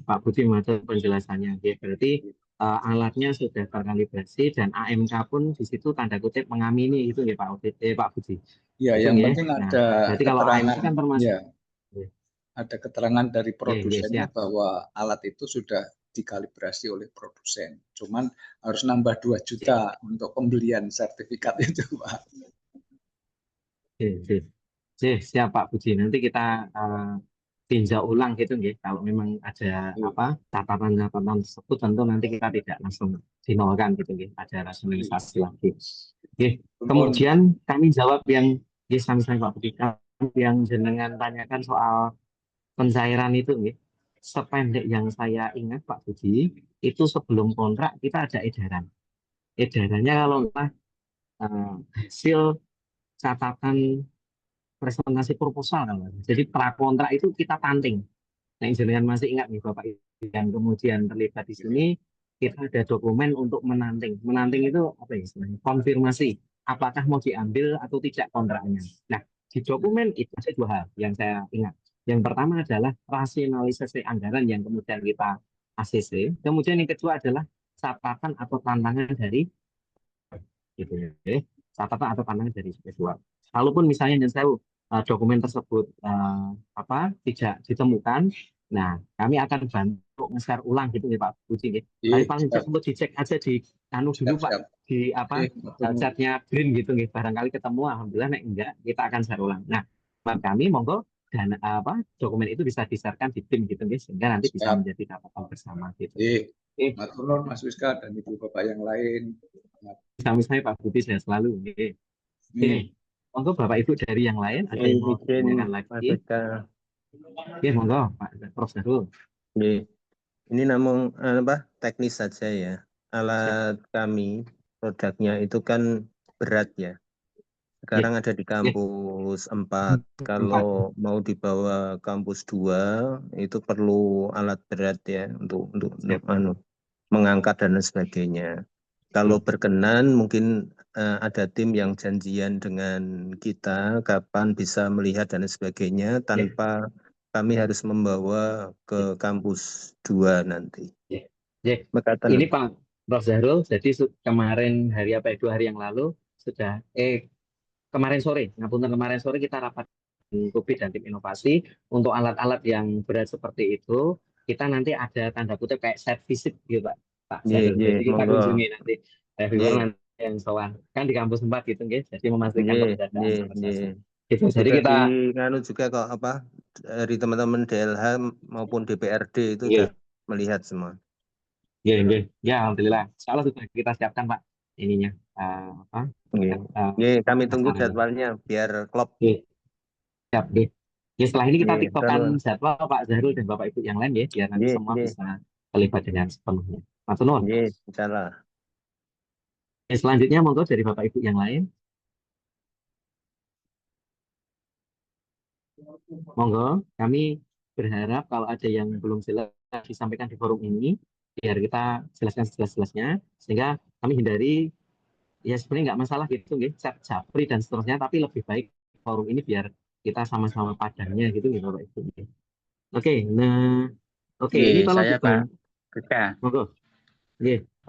Pak Budi matur penjelasannya. Berarti alatnya sudah terkalibrasi dan AMK pun di situ tanda kutip mengamini itu ya Pak Budi. Iya, yang penting ada berarti kalau AMK kan termasuk ada keterangan dari produsennya bahwa alat itu sudah dikalibrasi oleh produsen. Cuman harus nambah 2 juta untuk pembelian sertifikat itu, Pak. Siap Pak Budi. Nanti kita tinjau ulang gitu nggih. Kalau memang ada catatan-catatan tersebut, tentu nanti kita tidak langsung dinolkan gitu nggih. Ada rasionalisasi lagi. Kemudian kami jawab yang sama Pak Budi, yang jenengan tanyakan soal pencairan itu nggih. Sependek yang saya ingat Pak Budi, itu sebelum kontrak kita ada edaran. Edarannya kalau hasil catatan presentasi proposal. Jadi prakontrak itu kita tanding. Nah, jenengan masih ingat nih Bapak yang kemudian terlibat di sini, kita ada dokumen untuk menanting. Menanting itu apa ya istilahnya? Konfirmasi apakah mau diambil atau tidak kontraknya. Nah, di dokumen itu ada 2 hal yang saya ingat. Yang pertama adalah rasionalisasi anggaran yang kemudian kita ACC. Kemudian yang kedua adalah catatan atau tantangan dari gitu ya. Catatan atau tantangan dari kedua. Kalaupun misalnya yang saya dokumen tersebut tidak ditemukan, nah kami akan bantu nge-share ulang gitu ya Pak Budi. Tapi paling tidak untuk dicek aja di dulu Pak di chatnya Green gitu nih. Barangkali ketemu, alhamdulillah nek enggak kita akan share ulang. Nah, kami monggo dan dokumen itu bisa di-sharekan di tim gitu nih, sehingga nanti bisa menjadi catatan bersama gitu. Matur nuwun Mas Wiska dan Ibu Bapak yang lain. Sama-sama Pak Budi, saya selalu. Monggo Bapak Ibu dari yang lain ada yang mau ditanyakan lagi. Ya, monggo Pak Prof. Darul. Oke. Ini namun apa teknis saja ya. Siap. Alat kami produknya itu kan berat ya. Sekarang ada di kampus 4. Kalau mau dibawa kampus 2 itu perlu alat berat ya untuk mengangkat dan lain sebagainya. Kalau berkenan mungkin ada tim yang janjian dengan kita kapan bisa melihat dan lain sebagainya tanpa kami harus membawa ke kampus 2 nanti. Ya, Mekaten. ini Pak Prof. Zahrul, jadi kemarin hari apa ya, 2 hari yang lalu sudah kemarin sore, ngapunten kemarin sore kita rapat dengan Kopi dan tim inovasi untuk alat-alat yang berat seperti itu. Kita nanti ada tanda kutip kayak set visit gitu Pak Zahrul. Jadi kita Monggo. kunjungi nanti reviewer nanti yang soal kan di kampus 4 gitu nggih. Jadi memastikan keberadaan sama-sama. Gitu. Jadi Sudah kita nganu juga kok apa dari teman-teman DLH maupun DPRD itu sudah melihat semua. Ya, alhamdulillah. Insyaallah sudah kita siapkan Pak ininya Kami tunggu jadwalnya biar klop. Siap, ya, setelah ini kita tiktokan Terus. jadwal Pak Zahrul dan Bapak Ibu yang lain ya, biar nanti semua bisa terlibat dengan sepenuhnya. Matur nuwun. Salah. Selanjutnya monggo dari Bapak Ibu yang lain. Monggo, kami berharap kalau ada yang belum jelas disampaikan di forum ini, biar kita jelaskan sejelas-jelasnya, sehingga kami hindari, ya sebenarnya nggak masalah gitu, chat japri dan seterusnya, tapi lebih baik forum ini biar kita sama-sama padannya gitu, Bapak Ibu. Oke, nah, ini tolong saya Pak Rizka. Monggo,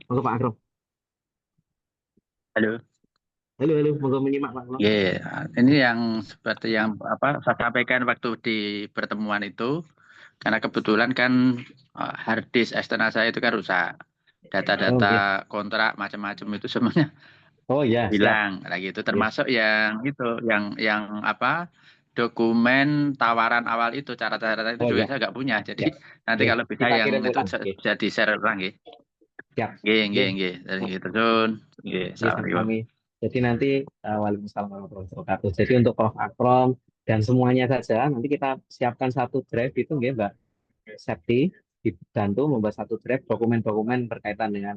monggo Pak Akrom. Halo. Halo, monggo menyimak Pak. Ini yang seperti yang saya sampaikan waktu di pertemuan itu, karena kebetulan kan hard disk eksternal saya itu kan rusak, data-data kontrak macam-macam itu semuanya hilang, lagi itu termasuk yang itu, yang dokumen tawaran awal itu, cara-cara itu juga saya nggak punya, jadi nanti kalau bisa yang itu bisa di share ulang, Jadi nanti Waalaikumsalam warahmatullahi wabarakatuh. Jadi untuk Prof. Akrom dan semuanya saja nanti kita siapkan satu drive itu Mbak Septi, dibantu membuat satu drive dokumen-dokumen berkaitan dengan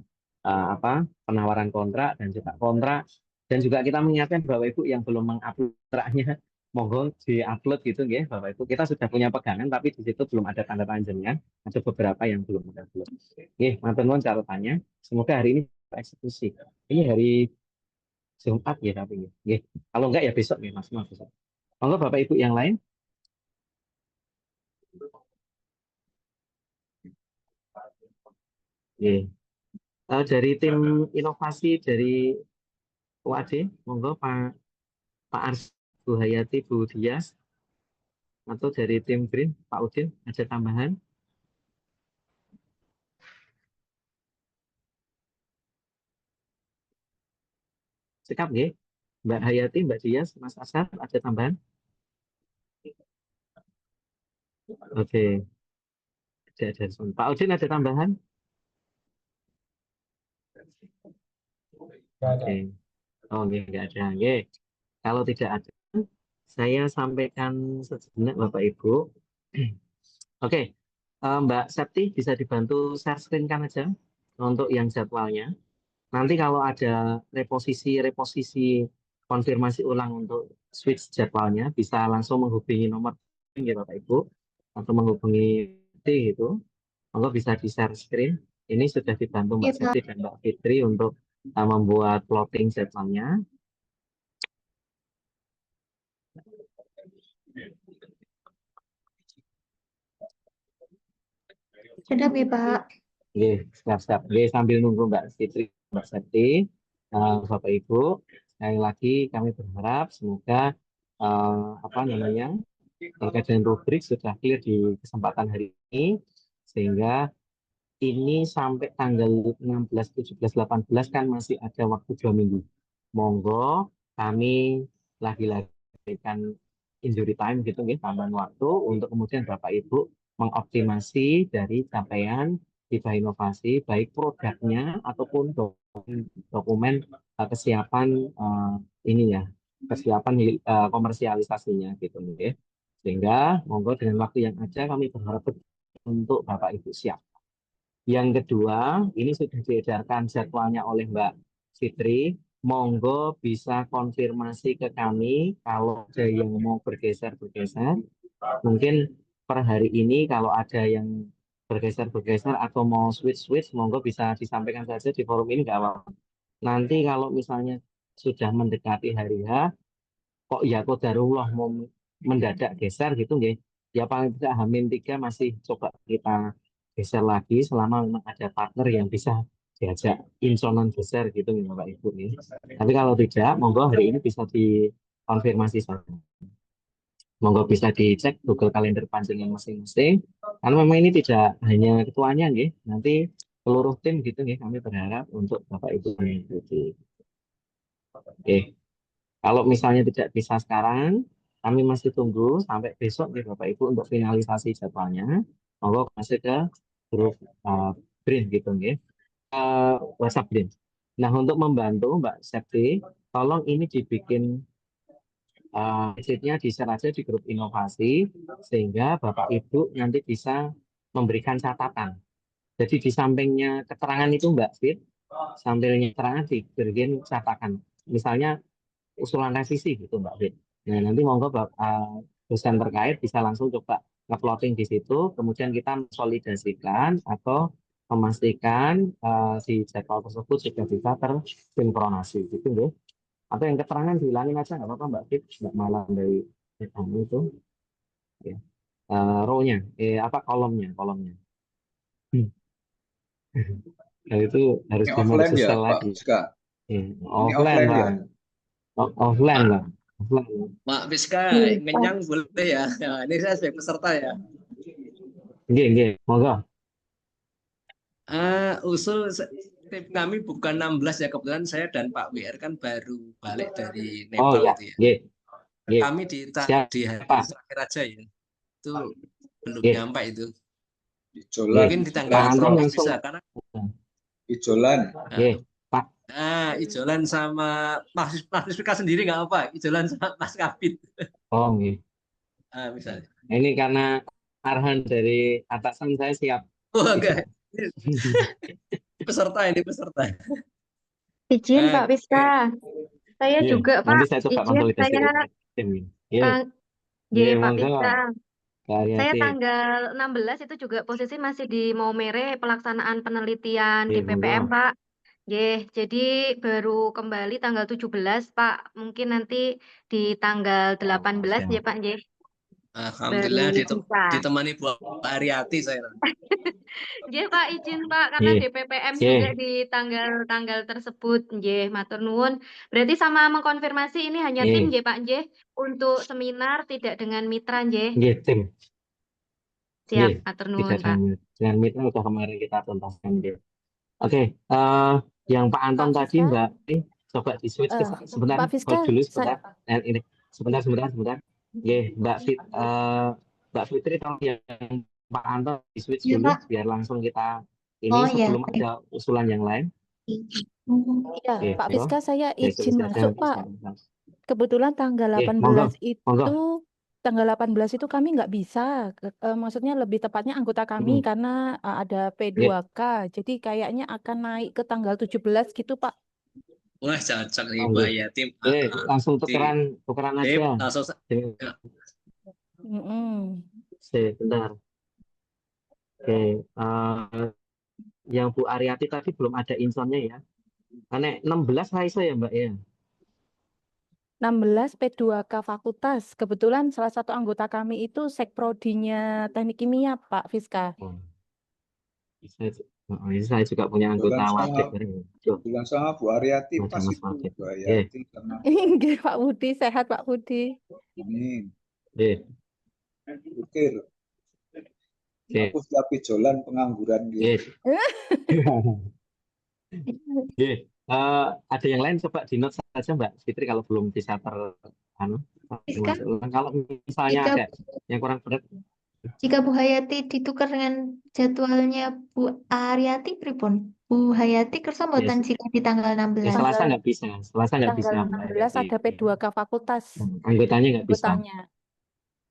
penawaran kontrak dan juga kontrak, dan juga kita mengingatkan Bapak Ibu yang belum mengupload kontraknya monggo di-upload gitu Bapak Ibu. Kita sudah punya pegangan tapi di situ belum ada tanda tangannya, ada beberapa yang belum ada upload. Matur nuwun catatannya. Semoga hari ini eksekusi. Ini hari Jumat tapi kalau enggak ya besok Mas besok. Monggo Bapak Ibu yang lain. Dari tim inovasi dari UAD, monggo Pak Ars, Bu Hayati, Bu Dias, atau dari tim Green, Pak Udin, ada tambahan? Sikap Mbak Hayati, Mbak Dias, Mas Asar, ada tambahan? Oke. Pak Udin ada tambahan? Oke. Oh, enggak ada. Kalau tidak ada, saya sampaikan sejenak Bapak Ibu. Oke. Mbak Septi bisa dibantu share screen kan aja untuk yang jadwalnya. Nanti kalau ada reposisi konfirmasi ulang untuk switch jadwalnya, bisa langsung menghubungi nomor ya Bapak Ibu, atau menghubungi itu. Monggo bisa di share screen. Ini sudah dibantu Mbak Septi dan Mbak Fitri untuk membuat plotting jadwalnya. Sudah Pak. Siap-siap. Sambil nunggu Mbak Fitri, Mbak Septi, Bapak Ibu, sekali lagi kami berharap semoga terkait dengan rubrik sudah clear di kesempatan hari ini, sehingga ini sampai tanggal 16, 17, 18 kan masih ada waktu 2 minggu. Monggo kami lagi-lagi berikan injury time gitu tambahan waktu untuk kemudian Bapak Ibu mengoptimasi dari capaian Hibah Inovasi, baik produknya ataupun dokumen kesiapan kesiapan komersialisasinya gitu Sehingga monggo dengan waktu yang ada kami berharap untuk Bapak Ibu siap. Yang kedua, ini sudah diedarkan jadwalnya oleh Mbak Fitri. Monggo bisa konfirmasi ke kami kalau ada yang mau bergeser-bergeser. Mungkin per hari ini kalau ada yang bergeser-bergeser atau mau switch-switch, monggo bisa disampaikan saja di forum ini, nggak apa-apa. Nanti kalau misalnya sudah mendekati hari H, kok ya qadarullah mau mendadak geser gitu nggih. Ya paling tidak H-3 masih coba kita geser lagi selama memang ada partner yang bisa diajak insonan geser gitu nih Bapak Ibu nih. Tapi kalau tidak, monggo hari ini bisa dikonfirmasi saja. Monggo bisa dicek Google Kalender panjenengan masing-masing. Karena memang ini tidak hanya ketuanya nggih, nanti seluruh tim gitu nggih kami berharap untuk Bapak Ibu mengikuti. Oke. Kalau misalnya tidak bisa sekarang, kami masih tunggu sampai besok nih Bapak Ibu untuk finalisasi jadwalnya. Monggo masuk ke grup BRIN gitu nggih. WhatsApp BRIN. Nah, untuk membantu Mbak Septi, tolong ini dibikin sheet-nya di-share aja di grup inovasi sehingga Bapak Ibu nanti bisa memberikan catatan. Jadi di sampingnya keterangan itu Mbak Fit, sampingnya keterangan diberikan catatan. Misalnya usulan revisi gitu Mbak Fit. Nah, nanti monggo dosen terkait bisa langsung coba nge-plotting di situ, kemudian kita mensolidasikan atau memastikan si jadwal tersebut sudah bisa tersinkronasi gitu deh. Atau yang keterangan dihilangin aja nggak apa-apa Mbak Fit, nggak malah dari kamu itu. Ya. Row-nya, kolomnya. Nah, itu harus Ini offline ya, di-sel Pak lagi. Fiska? Ini Ini offline offline Pak. ya? Offline Pak. Offline. Pak Fiska, ngenyang boleh ya. Nah, ini saya sebagai peserta ya. Nggih, monggo. Usul tim kami bukan 16 ya, kebetulan saya dan Pak WR kan baru balik dari Oh Nepal ya, itu ya. nggih. Kami di hari terakhir aja ya. Itu belum nyampe itu. Ijolan. Mungkin di tanggal langsung bisa karena Ijolan. Pak. Ijolan sama Mas Fiska sendiri nggak apa, Ijolan sama Mas Kabit. Oh nggih. Misalnya. Ini karena arahan dari atasan saya siap. Oh enggak. Peserta. Izin Pak Fiska. Saya juga Pak. Nanti saya coba konsolidasi tim. Pak Fiska. Saya Hati. tanggal 16 itu juga posisi masih di Maumere pelaksanaan penelitian di PPM Pak. Jadi baru kembali tanggal 17 Pak. Mungkin nanti di tanggal 18 ya Pak. Alhamdulillah ditemani Bu Ariati saya. Pak, izin Pak karena di PPM juga di tanggal tersebut. Matur nuwun. Berarti sama mengkonfirmasi ini hanya tim Pak untuk seminar tidak dengan mitra tim. Siap, matur nuwun Pak. Dengan mitra udah kemarin kita tuntaskan Oke, yang Pak Anton Pak tadi Fiska, Mbak, secoba di switch sebentar, Pak Fiska, hold dulu sebentar. Ini sebentar. Mbak Fitri tolong yang Pak Anton di switch dulu biar langsung kita ini sebelum ada usulan yang lain. Iya, Pak Fiska, saya izin masuk Pak. Kebetulan tanggal 18 itu kami nggak bisa, maksudnya lebih tepatnya anggota kami karena ada P2K, jadi kayaknya akan naik ke tanggal 17 gitu Pak. Wah, cocok nih Mbak ya tim. Langsung tukeran aja. Sebentar. Oke, yang Bu Ariati tadi belum ada insonnya ya. Karena 16 Raisa ya Mbak ya. 16 P2K fakultas. Kebetulan salah satu anggota kami itu sekprodinya Teknik Kimia, Pak Fiska. Saya juga punya anggota wajib. Bilang sama Bu Ariati pasti Bu Ariati karena Pak Budi, sehat Pak Budi. Amin. Pikir. Aku siap ijolan pengangguran gitu. Ada yang lain coba di note saja Mbak Fitri kalau belum bisa kalau misalnya ada yang kurang berat. Jika Bu Hayati ditukar dengan jadwalnya Bu Ariati pripun? Bu Hayati kersa mboten jika di tanggal 16. Selasa nggak bisa. Selasa nggak bisa. Tanggal 16 ada P2K fakultas. Anggotanya nggak bisa.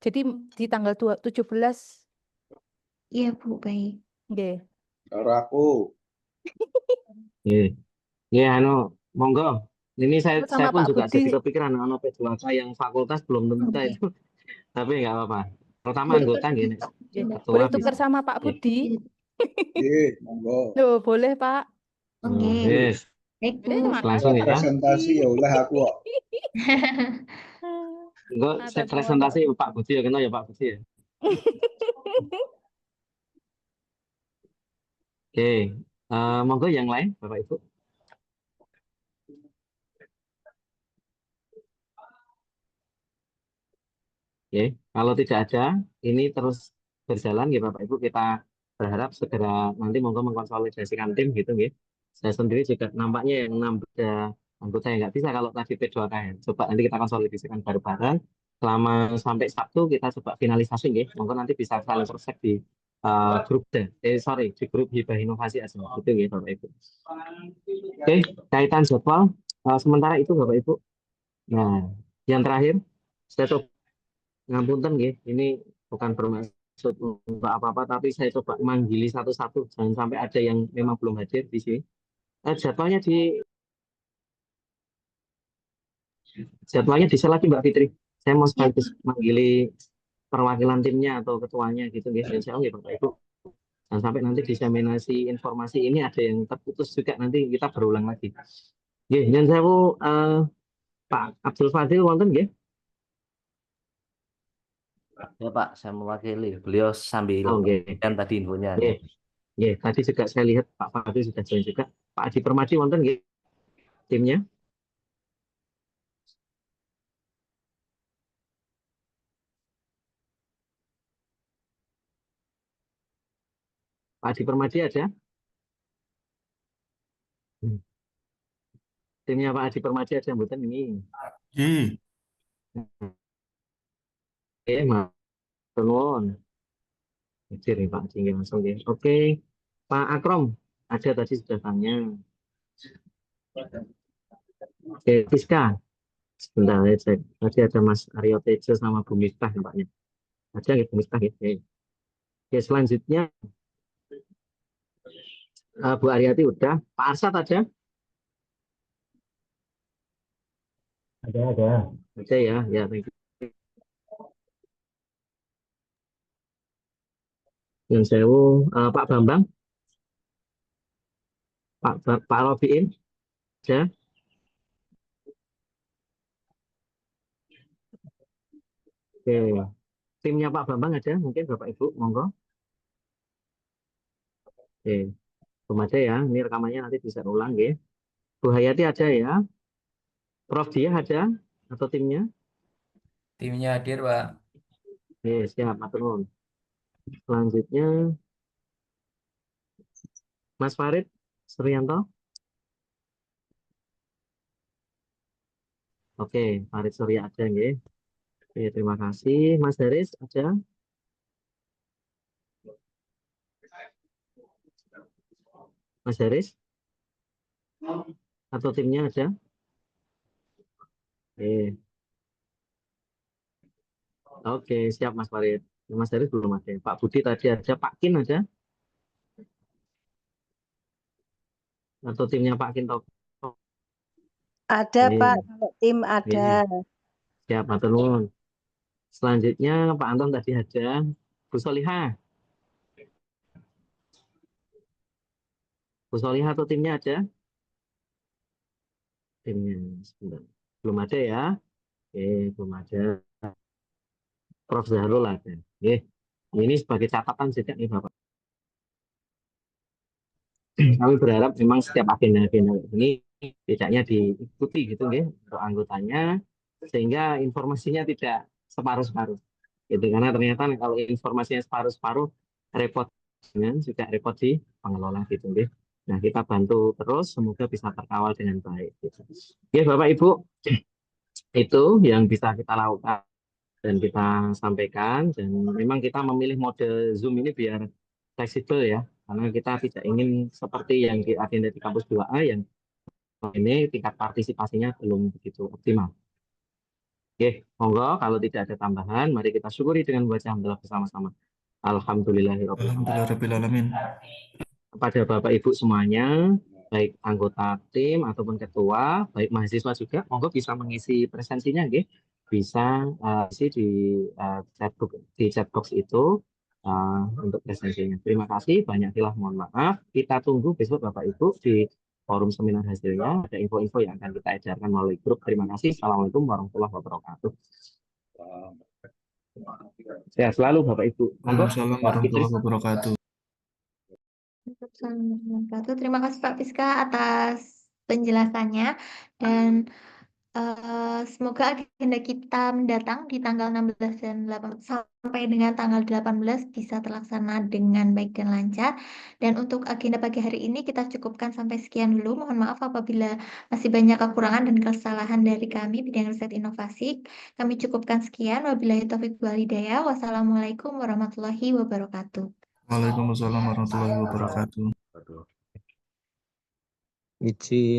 Jadi di tanggal 17. Iya, Bu, baik. Nggih. Kalau aku, monggo. Ini saya Sama pun Pak juga jadi Budi. kepikiran ono P2K yang fakultas belum tentu Oke. itu. Tapi nggak apa-apa. Pertama Boleh, anggota gini, ketua boleh bisa. tukar sama Pak Budi? monggo. Loh, boleh Pak. Oke. Yes, Baik, Bu. langsung ya. Presentasi ya oleh aku kok. Enggak, saya Matur nuwun. presentasi Pak Budi ya, kenal ya Pak Budi ya. Oke, monggo yang lain Bapak Ibu. Oke, kalau tidak ada, ini terus berjalan ya Bapak Ibu. Kita berharap segera nanti monggo mengkonsolidasikan tim gitu ya. Saya sendiri juga nampaknya yang nambah anggota yang nggak bisa kalau tadi P2K ya. Coba nanti kita konsolidasikan bareng-bareng. Selama sampai Sabtu kita coba finalisasi ya. Monggo nanti bisa saling proses di grup di grup Hibah Inovasi aja gitu ya Bapak Ibu. Oke, kaitan jadwal sementara itu Bapak Ibu. Nah, yang terakhir saya coba ngapunten nggih, ini bukan bermaksud untuk apa-apa, tapi saya coba manggili satu-satu, jangan sampai ada yang memang belum hadir di sini. Jadwalnya bisa lagi Mbak Fitri. Saya mau sekaligus manggili perwakilan timnya atau ketuanya gitu nggih, insya Allah ya Bapak Ibu. Jangan sampai nanti diseminasi informasi ini ada yang terputus juga, nanti kita berulang lagi. Nggih, yang saya Pak Abdul Fadil wonten nggih? Ya Pak, saya mewakili. Beliau sambil Oh, nggih. kan tadi infonya. Nggih. Nggih, tadi juga saya lihat Pak Fadil sudah join juga. Pak Adi Permadi wonten nggih timnya? Pak Adi Permadi ada? Timnya Pak Adi Permadi ada mboten ini? Oke, matur. Hadir nih Pak Adi langsung ya. Oke, Pak Akrom ada tadi sudah tanya. Oke, Fiska. Sebentar saya cek. Tadi ada Mas Aryo Tejo sama Bu Miftah nampaknya. Ada nggak Bu Miftah ya? Oke, selanjutnya Bu Aryati udah. Pak Arsad ada? Ada. Ada ya, ya. Thank you. Yang sewu, Pak Bambang, Pak Robiin, ada? Oke, timnya Pak Bambang ada? Mungkin Bapak Ibu, monggo. Oke, belum ada ya. Ini rekamannya nanti bisa ulang ya. Bu Hayati ada ya? Prof Dia ada atau timnya? Timnya hadir, Pak. Oke, siap, matur nuwun. Selanjutnya Mas Farid Suryanto. Oke, Farid Surya ada nggih. Oke, terima kasih. Mas Haris ada? Mas Haris? Atau timnya ada? Oke. Oke, siap Mas Farid. Mas Haris belum ada. Pak Budi tadi ada. Pak Kin ada? Atau timnya Pak Kin Toko? Ada Oke. Pak, kalau tim ada. Siap, matur nuwun. Selanjutnya Pak Anton tadi ada. Bu Solihah. Bu Solihah atau timnya ada? Timnya sebentar. Belum ada ya? Oke, belum ada. Prof Zahrul ada. Oke. Ini sebagai catatan saja nih Bapak. Kami berharap memang setiap agenda-agenda ini tidaknya diikuti gitu nggih untuk anggotanya, sehingga informasinya tidak separuh-separuh. Gitu, karena ternyata kalau informasinya separuh-separuh repot juga repot di pengelola gitu nggih. Nah, kita bantu terus semoga bisa terkawal dengan baik gitu. Oke, Bapak Ibu, itu yang bisa kita lakukan dan kita sampaikan, dan memang kita memilih mode Zoom ini biar fleksibel ya, karena kita tidak ingin seperti yang di agenda di kampus 2A yang ini tingkat partisipasinya belum begitu optimal. Oke, monggo kalau tidak ada tambahan, mari kita syukuri dengan membaca hamdalah bersama-sama. Alhamdulillahirabbil alamin. Alhamdulillahirrahmanirrahim. Kepada Bapak Ibu semuanya, baik anggota tim ataupun ketua, baik mahasiswa juga, monggo bisa mengisi presensinya, nggih. Bisa isi di chat box itu untuk presensinya. Terima kasih, banyak mohon maaf. Kita tunggu besok Bapak Ibu di forum seminar hasilnya, ada info-info yang akan kita edarkan melalui grup. Terima kasih. Assalamualaikum warahmatullahi wabarakatuh. Sehat selalu Bapak Ibu. Monggo, Waalaikumsalam Pak Idris. warahmatullahi wabarakatuh. Terima kasih Pak Piska atas penjelasannya dan semoga agenda kita mendatang di tanggal 16 dan 8 sampai dengan tanggal 18 bisa terlaksana dengan baik dan lancar. Dan untuk agenda pagi hari ini kita cukupkan sampai sekian dulu. Mohon maaf apabila masih banyak kekurangan dan kesalahan dari kami bidang riset inovasi. Kami cukupkan sekian. Wabillahi taufiq wal hidayah. Wassalamualaikum warahmatullahi wabarakatuh. Waalaikumsalam warahmatullahi wabarakatuh. Izin